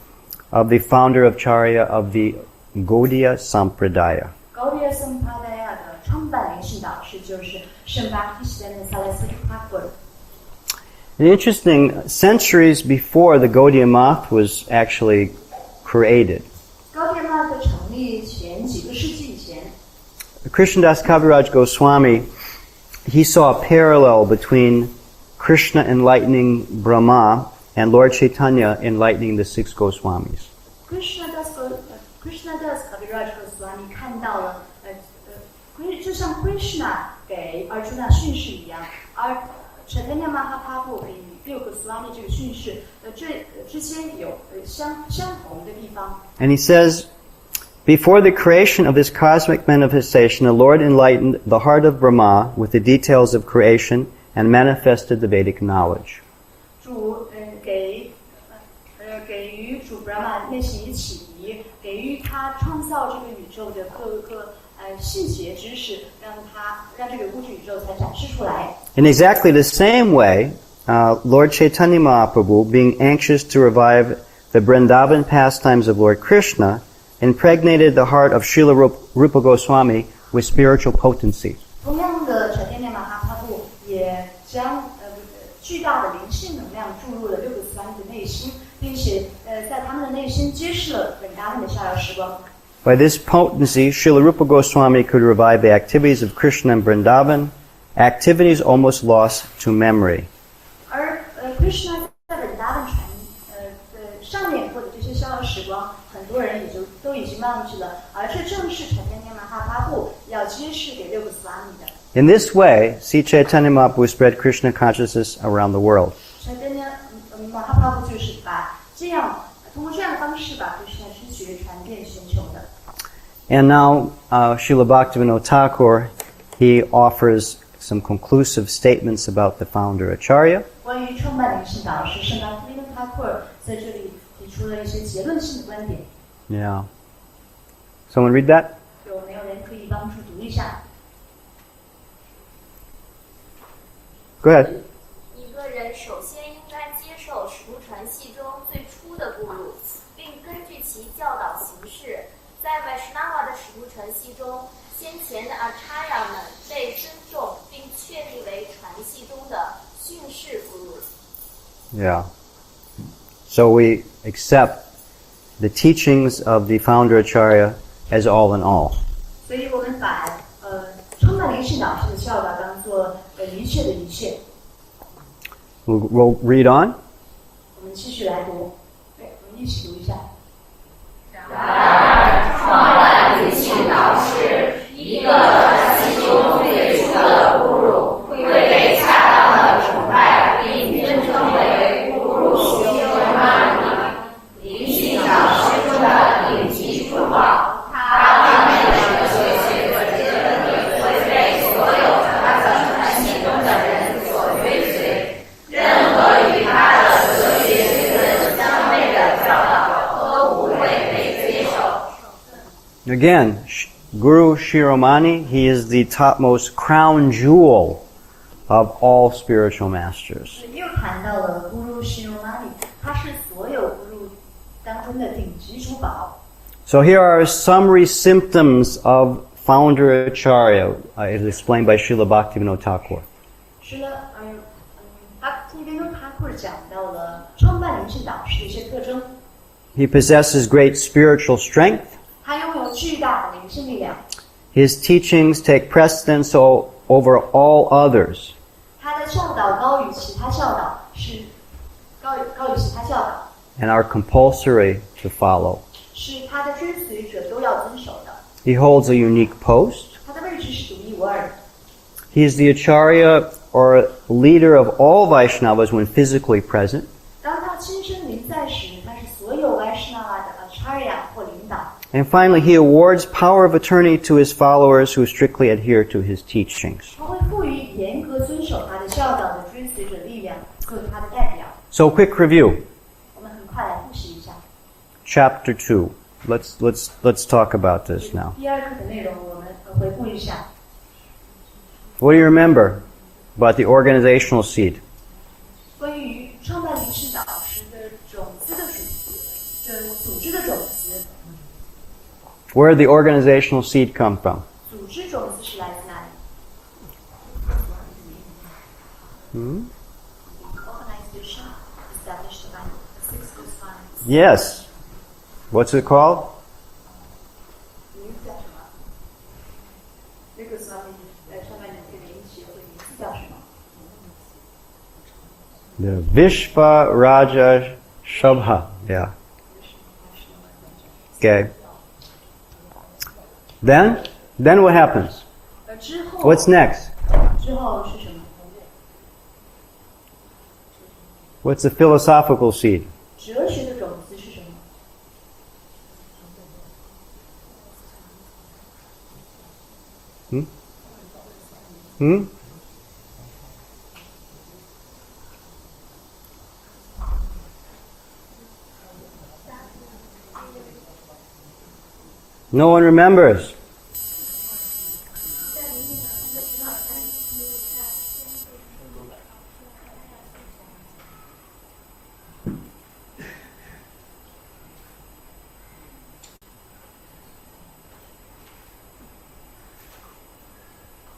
of the founder of Charya of the Gaudiya Sampradaya. Gaudiya Sampradaya 的创办灵性导师就是圣巴基斯坦的 Saraswati Thakur。 Interesting, centuries before the Gaudiya Math was actually created, Gaudiya Math 成立前几个世纪以前， Krishnadas Kaviraj Goswami, he saw a parallel between Krishna enlightening Brahma and Lord Chaitanya enlightening the 6 Goswamis. Krishnadas Kaviraj Goswami 看到了就像 Krishna 给阿朱那训示一样，而Chaitanya Mahaprabhu给6个 Swami 这个训示，这之间有相同的地方。And he says, before the creation of this cosmic manifestation, the Lord enlightened the heart of Brahma with the details of creation and manifested the Vedic knowledge. 主给予主 Brahma 内心一启迪，给予他创造这个宇宙的各个细节知识，让这个物质宇宙才展示出来。In exactly the same way, Lord Chaitanya Mahaprabhu, being anxious to revive the Vrindavan pastimes of Lord Krishna, impregnated the heart of Srila Rupa Goswami with spiritual potency. 同样的，Chaitanya Mahaprabhu 也将巨大的灵性能量注入了6个 Swami 的内心，并且在他们的内心揭示了本达们的逍遥时光。By this potency, Srila Rupa Goswami could revive the activities of Krishna and Vrindavan, activities almost lost to memory. 而Krishna 在本达文上面过的这些逍遥时光，很多人也就都已经忘记了，而这正是Chaitanya Mahaprabhu要揭示给6个 Swami 的。In this way, Sri Chaitanya Mahaprabhu spread Krishna consciousness around the world. Chaitanya Mahaprabhu 就是通过这样的方式把 Krishna 知觉传遍全球的。And now, Srila Bhaktivinoda Thakur, he offers some conclusive statements about the founder Acharya. 关于创办灵性导师圣巴蒂诺塔库尔在这里提出了一些结论性的观点。Yeah. Someone read that? 有没有人可以帮助读一下？ Go ahead. 一个人首先应该接受使徒传系中最初的布鲁，并根据其教导行事。在Vaishnava的使徒传系中，先前的Acharya们被尊重并确立为传系中的训示布鲁。 Yeah. So we accept the teachings of the founder Acharya as all in all. 所以我们把创办灵性导师的教导当做一切的一切。We'll read on. 我们继续来读，我们一起读一下。创办灵性导师，一个传系中最初的布鲁，会被恰当的崇拜并尊称为布鲁修玛尼。灵性导师中的顶级珠宝，他方面的哲学和结论会被所有他的传系中的人所追随。任何与他的哲学理论相悖的教导都不会被接受。Again, Guru Shiromani, he is the topmost crown jewel of all spiritual masters. 又谈到了 Guru Shiromani， 他是所有 Guru 当中的顶级珠宝。So here are summary symptoms of founder Acharya, as explained by Srila Bhaktivinoda Thakur. 是了，Bhaktivinoda Thakur 讲到了创办灵性导师的一些特征。 He possesses great spiritual strength. 他拥有巨大的灵性力量。 His teachings take precedence over all others. 他的教导高于其他教导，是高于其他教导， And are compulsory to follow. 是他的追随者都要遵守的。 He holds a unique post. 他的位置是独一无二的。 He is the Acharya or leader of all Vaishnavas when physically present. 当他亲身临在时，他是所有 Vaishnava 的 Acharya 或领导。 And finally, he awards power of attorney to his followers who strictly adhere to his teachings. 他会赋予严格遵守他的教导的追随者力量，作为他的代表。 So, quick review. 我们很快来复习一下 Chapter 2. Let's talk about this now. 第二课的内容，我们回顾一下。 What do you remember about the organizational seed? 关于创办灵性导师的种子的组织的种子。 Where did the organizational seed come from? 组织种子是来自哪里？ Organization established by 6 good funds. Yes. What's it called? 名字叫什么？那个创办人这个灵协会名字叫什么？ The Vishva Raja Shabha. Yeah. Okay. Then what happens? 之后 What's next? 之后是什么？ What's the philosophical seed? 哲学的种子是什么？ No one remembers.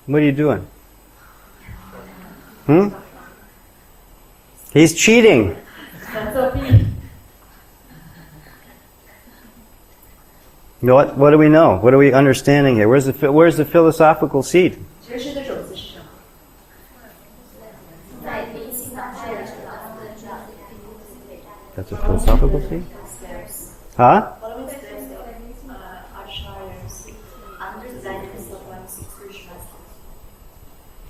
What are you doing? He's cheating. 作弊。 What do we know? What are we understanding here? Where's the philosophical seed? 哲学的种子是什么？ That's a philosophical seed? Huh? Following steps of acharyas under the guidance of one's spiritual master.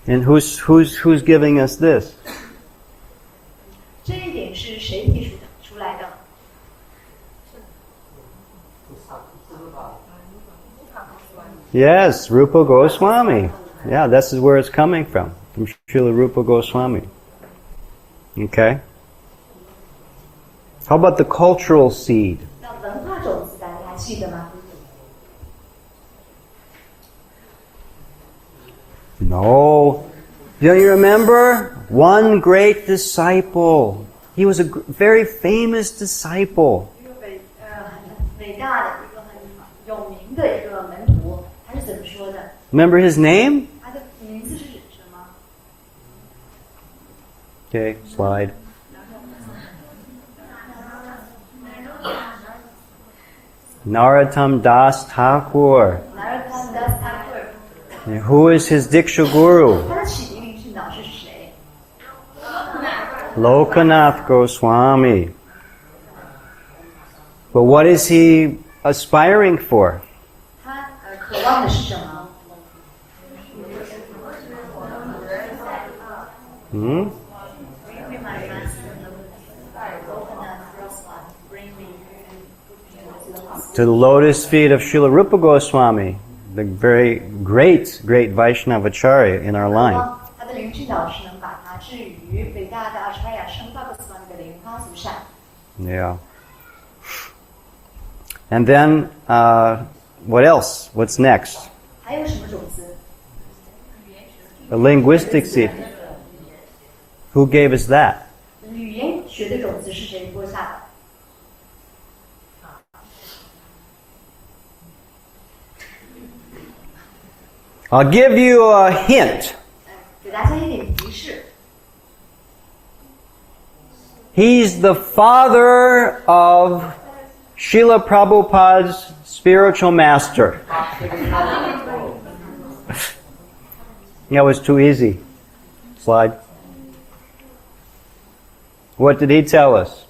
And who's giving us this? 这一点是谁提出来的？ Yes, Rupa Goswami. Yeah, this is where it's coming from Srila Rupa Goswami. Okay. How about the cultural seed? 那文化种子大家还记得吗？ No. Don't you remember? One great disciple. He was a very famous disciple. 一个伟大的一个很有名的一个门徒，他是怎么说的？ Remember his name? 他的名字是什么？ Okay, slide. Narottam Das Thakur. Narottam Das Thakur。 And who is his Diksha Guru? 他的启迪灵性导师是谁？ Lokanath Goswami. But what is he aspiring for? 他渴望的是什么？ To the lotus feet of Srila Rupa Goswami, the very great Vaishnavacharya in our line. 他的灵性导师能把他置于伟大的阿查亚圣巴格斯瓦米的莲花足上。 Yeah. And then, what else? What's next? 还有什么种子？ The linguistic seed. Who gave us that? 语言学的种子是谁播下的？ I'll give you a hint. 给大家一点提示。 He's the father of Srila Prabhupada's spiritual master. That was too easy. Slide. What did he tell us?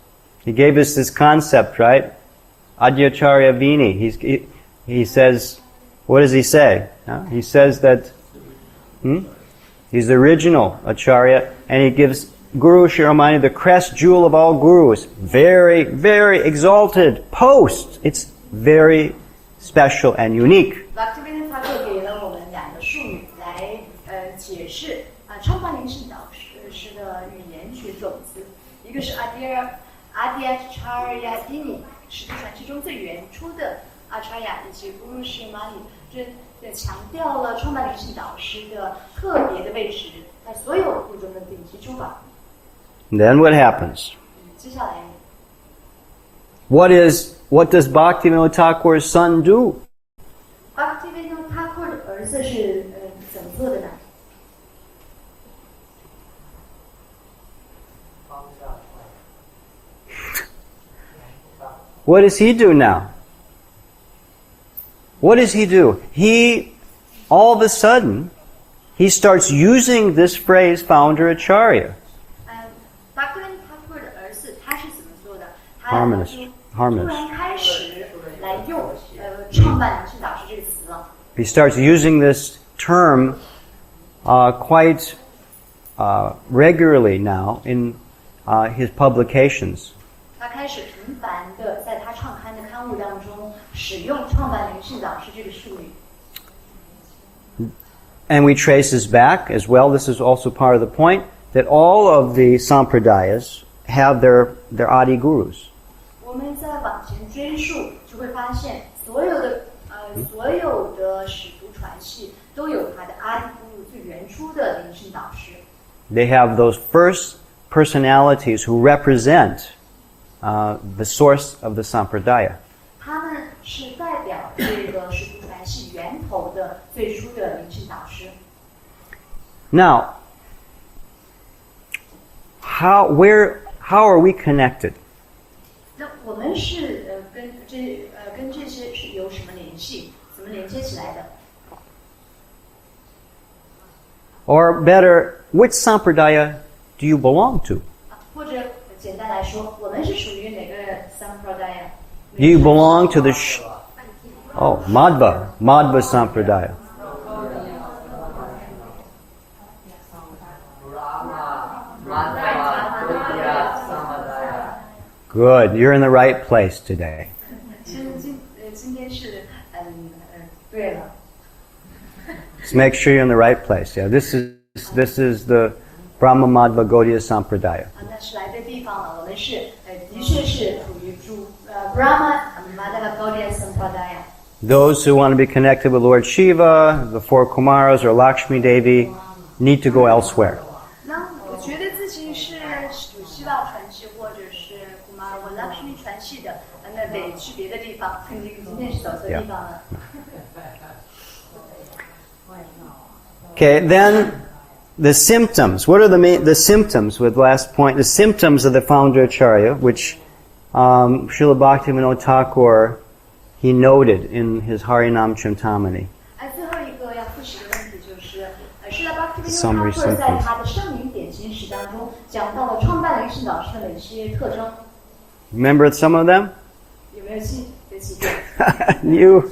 He gave us this concept, right? Adyacharya Vini. He says, what does he say? He says that he's the original Acharya, and he gives Guru Shiromani the crest jewel of all gurus. Very, very exalted post. It's very special and unique. 那这边他就给了我们两个术语来解释创办灵性导师的语言学种子，一个是 Adyacharya Dini， 实际传奇中最原初的 Acharya， 以及 Guru Shiromani， 这强调了创办灵性导师的特别的位置，在所有部中的顶级珠宝。 Then what happens? 接下来 What does Bhaktivinoda Thakur's son do? Bhaktivinoda Thakur 的儿子是怎么做的呢？ What does he do now? What does he do? He, all of a sudden, he starts using this phrase, founder Acharya. Bhaktivinoda Thakur 的儿子他是怎么做的？他 Harmonist. 突然开始来用创办灵性导师这个词了。 He starts using this term quite regularly now in his publications. 他开始频繁的在他创刊的刊物当中使用创办灵性导师这个术语。And we trace this back as well. This is also part of the point that all of the sampradayas have their Adi gurus. 我们再往前追溯，就会发现所有的使徒传系都有他的阿底咕噜最原初的灵性导师。They have those first personalities who represent the source of the sampradaya. 他们是代表这个使徒传系源头的最初的灵性导师。Now, how are we connected? 那我们是跟这些是有什么联系？怎么连接起来的？ Or better, which sampradaya do you belong to? 或者简单来说，我们是属于哪个 sampradaya？ Do you belong to the Madhva sampradaya? Good, you're in the right place today. 今天是对了。 Let's make sure you're in the right place. Yeah, this is the Brahma Madhva Gaudiya Sampradaya. 那是来对地方了。我们是的确是属于Brahma Madhva Gaudiya Sampradaya. Those who want to be connected with Lord Shiva, the four Kumaras, or Lakshmi Devi need to go elsewhere. 那我觉得自己是属希腊传系或者是Kumara或 Lakshmi 传系的，那得去别的地方。肯定今天是走错地方了。 Okay, then the symptoms. What are the symptoms with last point? The symptoms of the founder Acharya, which Srila Bhaktivinoda Thakur, he noted in his Harinam Chintamani. 最后一个要复习的问题就是，Srila Bhaktivinoda Thakur 在他的圣明点心史当中讲到了创办灵性导师的哪些特征？ Remember some of them? 有没有记住？ You.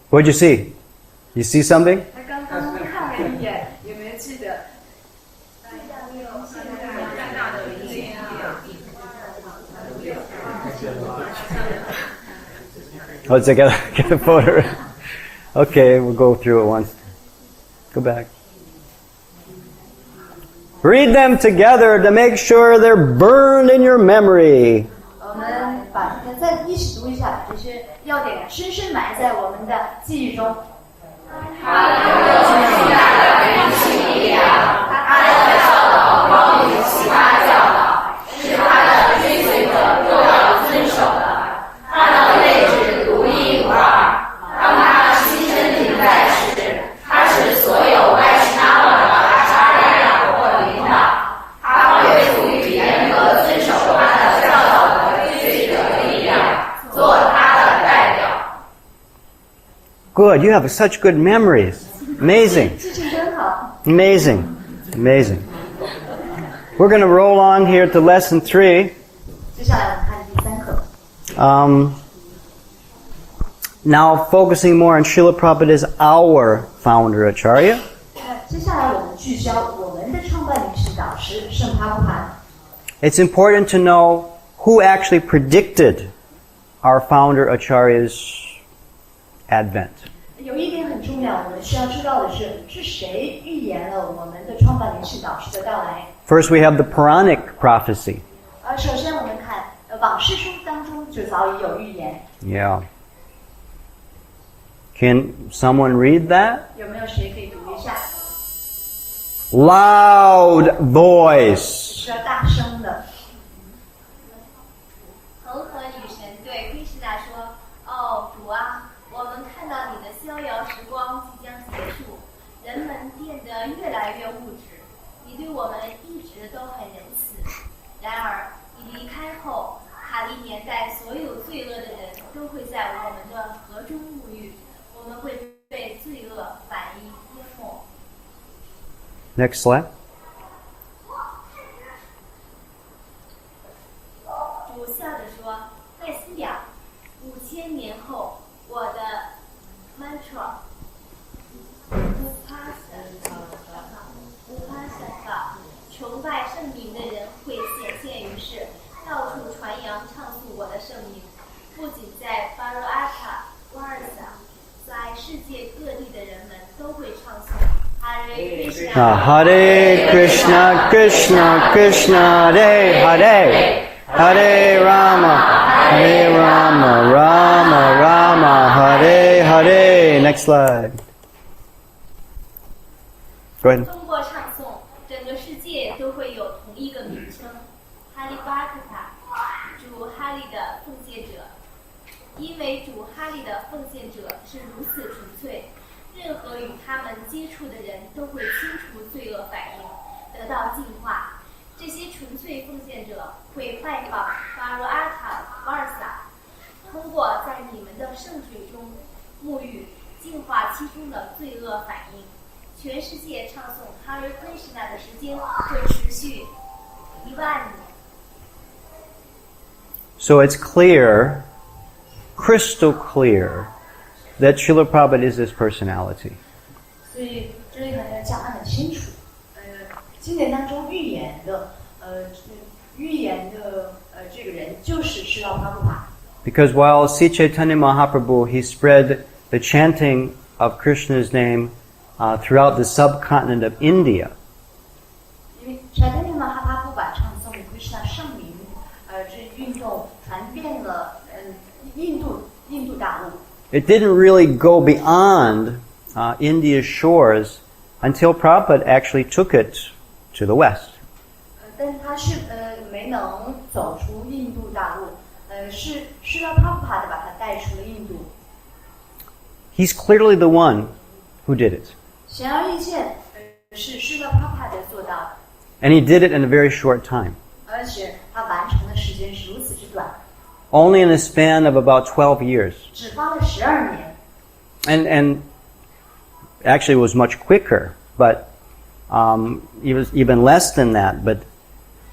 What'd you see? You see something? 他刚刚看了一眼，有没有记得？ Let's get a photo. Okay, we'll go through it once. Go back. Read them together to make sure they're burned in your memory. 我们把它再一起读一下，这些要点深深埋在我们的记忆中。他拥有巨大的灵性力量，他的教导高于其他教导，是他的追随者都要遵守的。他的位置独一无二。当他亲身临在时，他是所有外士那瓦的阿查利亚或领导。他会赋予严格遵守他的教导的追随者的力量，做他的代表。 Good, you have such good memories. Amazing. 记性真好。 Amazing. Amazing. We're going to roll on here to lesson 3. 接下来我们看第3课。 Now focusing more on Srila Prabhupada's our founder Acharya. 接下来我们聚焦我们的创办灵性导师圣帕布盘。 It's important to know who actually predicted our founder Acharya's advent. 有一点很重要，我们需要知道的是谁预言了我们的创办灵性导师的到来。 First we have the Puranic prophecy. 首先我们看往事书当中就早已有预言。 Yeah. Can someone read that? 有没有谁可以读一下？ Loud voice. 是要大声的。恒河女神对奎师那说：“哦，主啊，我们看到你的逍遥时光即将结束，人们变得越来越物质。你对我们一直都很仁慈。然而，你离开后，卡利年代所有罪恶的人都会在我们的河中沐浴，我们会被罪恶反应淹没。” Next slide. 主笑着说：“麦斯亚，5000年后，我的 Hare Krishna, Krishna Krishna, Hare Hare, Hare Rama, Hare Rama, Rama Rama, Hare Hare. Next slide. Go ahead. 通过唱诵，整个世界都会有同一个名称——哈利巴克塔，主哈利的奉献者。因为主哈利的奉献者是如此纯粹，任何与他们接触的人都会清除罪恶反应，得到净化。这些纯粹奉献者会拜访巴罗阿塔瓦尔萨，通过在你们的圣水中沐浴，净化其中的罪恶反应。全世界唱诵 Hare Krishna 的时间会持续1万年。So it's clear, crystal clear, that Srila Prabhupada is this personality. 所以这里讲得很清楚，经典当中预言的这个人就是释迦牟尼。Because while Sri Chaitanya Mahaprabhu, he spread the chanting of Krishna's name throughout the subcontinent of India. 因为柴丹尼玛哈帕布把唱诵 Krishna 圣名，这运动传遍了印度大陆。It didn't really go beyond India's shores until Prabhupada actually took it to the west. 但他是没能走出印度大陆，是释迦帕布帕的把他带出了印度。He's clearly the one who did it. 显而易见，是释迦帕布帕的做到的。And he did it in a very short time. 而且他完成的时间是如此之短， Only in a span of about 12 years. 只花了12年。And actually it was much quicker, but it was even less than that. But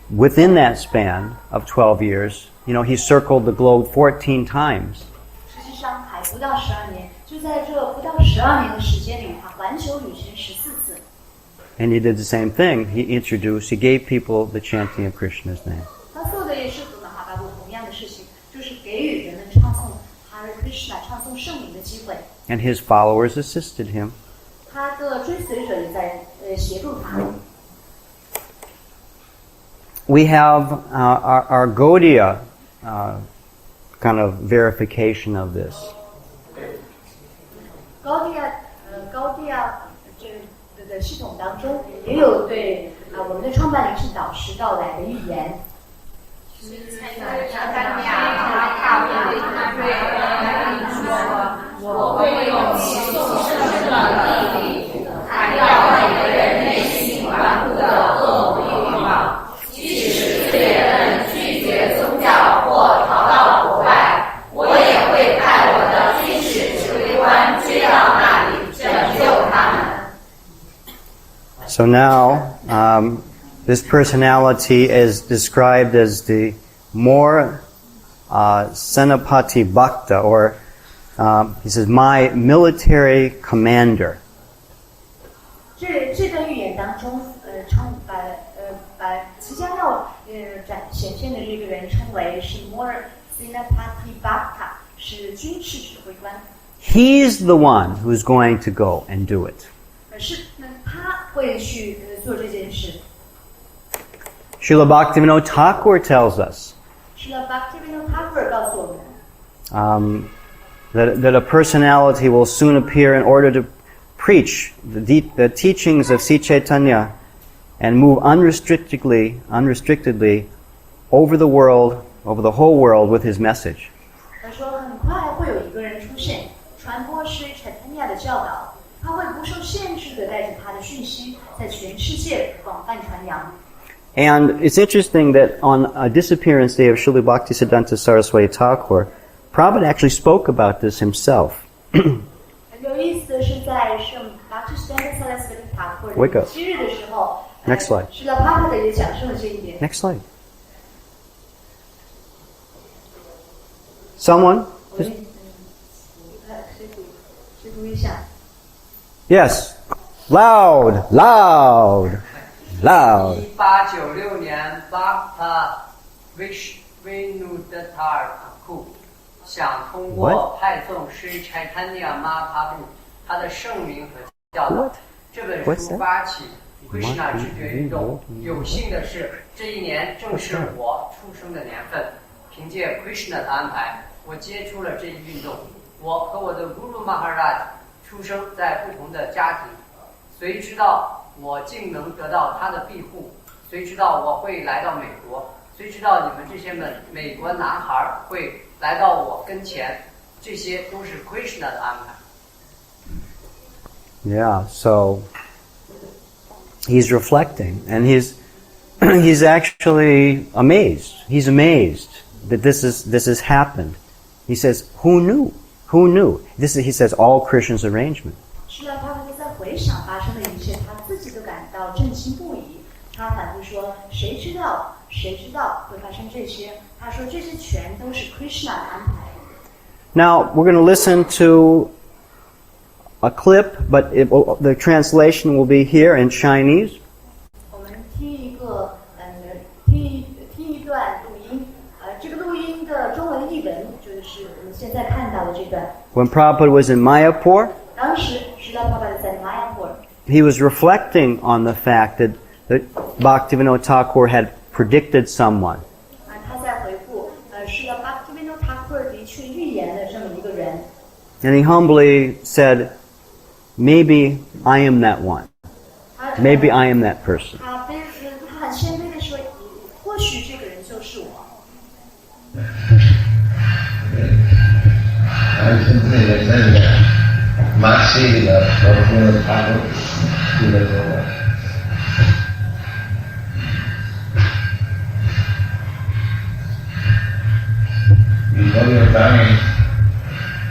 within that span of 12 years, he circled the globe 14 times. 实际上还不到12年，就在这不到12年的时间里，他环球旅行14次。And he did the same thing. He gave people the chanting of Krishna's name. 他做的也是和马哈巴布同样的事情，就是给予人们唱诵 Hare Krishna 唱诵圣名的机会。And his followers assisted him. 他的追随者也在协助他。We have our Gaudiya kind of verification of this. 高地亚这个系统当中也有对我们的创办灵是导师到来的预言。我会用其颂圣的毅力，砍掉每个人内心顽固的恶魔欲望。即使罪人拒绝宗教或逃到国外，我也会派我的军事指挥官追到那里，拯救他们。So now, this personality is described as the more Senapati Bhakta, or he says, my military commander. 这段预言当中，把即将要显现的这个人称为是 more Senapati Bhakta， 是军事指挥官。He's the one who's going to go and do it. 是他会去做这件事。Srila Bhaktivinoda Thakur tells us Srila Bhaktivinoda Thakur 告诉我们。That a personality will soon appear in order to preach the teachings of Sri Chaitanya and move unrestrictedly over the world, over the whole world with his message. 他说很快会有一个人出现，传播Sri Chaitanya的教导，他会不受限制地带着他的讯息，在全世界广泛传扬。And it's interesting that on a disappearance day of Srila Bhaktisiddhanta Saraswati Thakur, Prabhupada actually spoke about this himself. 很有意思的是，在圣Bhaktisiddhanta Saraswati Thakur 的忌日的时候 Next slide. Srila Prabhupada也讲述了这一点。 Next slide. Someone? 谁读一下 Yes. Loud, loud, loud. 1896年，Bhakta Vishnudatta Thakur 想通过派送Sri Chaitanya Mahaprabhu 他的圣名和教导，这本书发起 Krishna 直觉运动。有幸的是，这一年正是我出生的年份。凭借 Krishna 的安排，我接触了这一运动。我和我的 Guru Maharaja 出生在不同的家庭，谁知道我竟能得到他的庇护？谁知道我会来到美国？谁知道你们这些美国男孩会来到我跟前？这些都是 Krishna 的安排。Yeah, so he's reflecting, and he's actually amazed. He's amazed that this has happened. He says, "Who knew? Who knew?" He says, all Krishna's arrangement. 是让他们在回想发生的一切，他自己都感到震惊不已。他反复说：“谁知道？谁知道会发生这些？”他说：“这些全都是 Krishna 的安排。” Now we're going to listen to a clip, but the translation will be here in Chinese. 我们听一段录音，这个录音的中文译文就是我们现在看到的这段。When Prabhupada was in Mayapur, 当时释迦牟尼在Mayapur， he was reflecting on the fact that Bhaktivinoda Thakur had predicted someone. 他在回顾释迦Bhaktivinoda Thakur 的确预言了这么一个人。And he humbly said, "Maybe I am that one. Maybe I am that person." 他很谦卑的说，或许这个人就是我。Before your coming,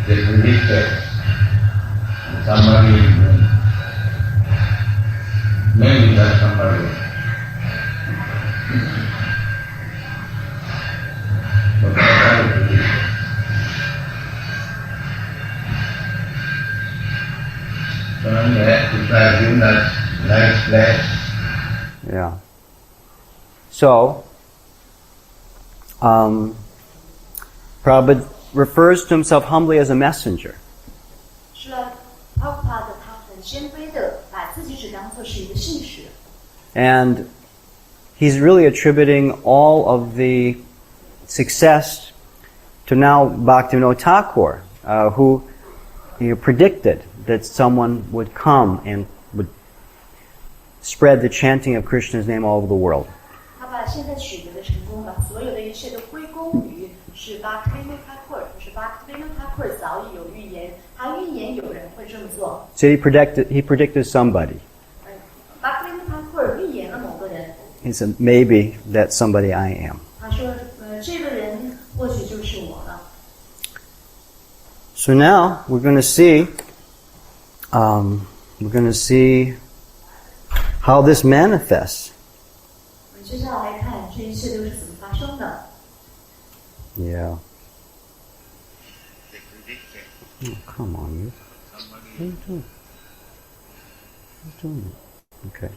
they predicted somebody maybe that somebody. But not predicted. So I'm glad to try to give that nice flash. Yeah. So, Prabhupada refers to himself humbly as a messenger. 是了，Prabhupada他很谦卑的把自己只当作是一个信使。And he's really attributing all of the success to now Bhaktivinoda Thakur, who predicted that someone would come and would spread the chanting of Krishna's name all over the world. 他把现在取得的成功，把所有的一切都归功于是Bhaktivinoda Thakur，就是Bhaktivinoda Thakur早已有预言，他预言有人会这么做。So he predicted somebody. Bhaktivinoda Thakur预言了某个人。He said, "Maybe that's somebody I am." 他说，这个人或许就是我了。So now we're going to see how this manifests. 我们接下来看这一切都是怎么发生的。Yeah. Oh, come on, you. What are you doing? What are you doing? Okay.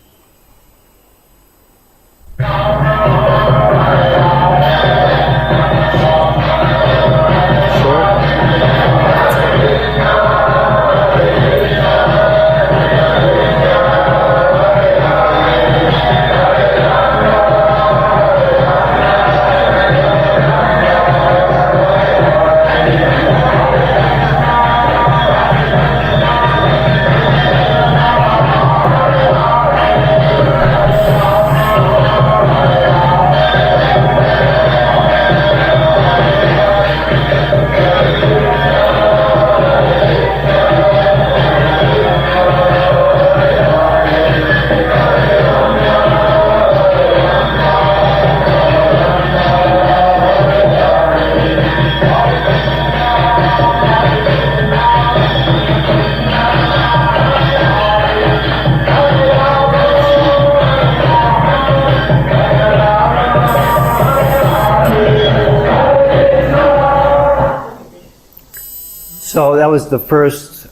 So that was the first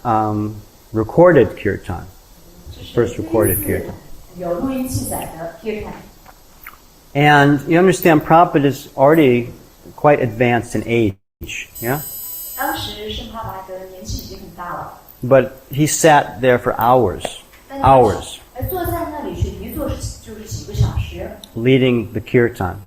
recorded kirtan. First recorded kirtan. And you understand, Prabhupada is already quite advanced in age, yeah? But he sat there for hours. leading the kirtan.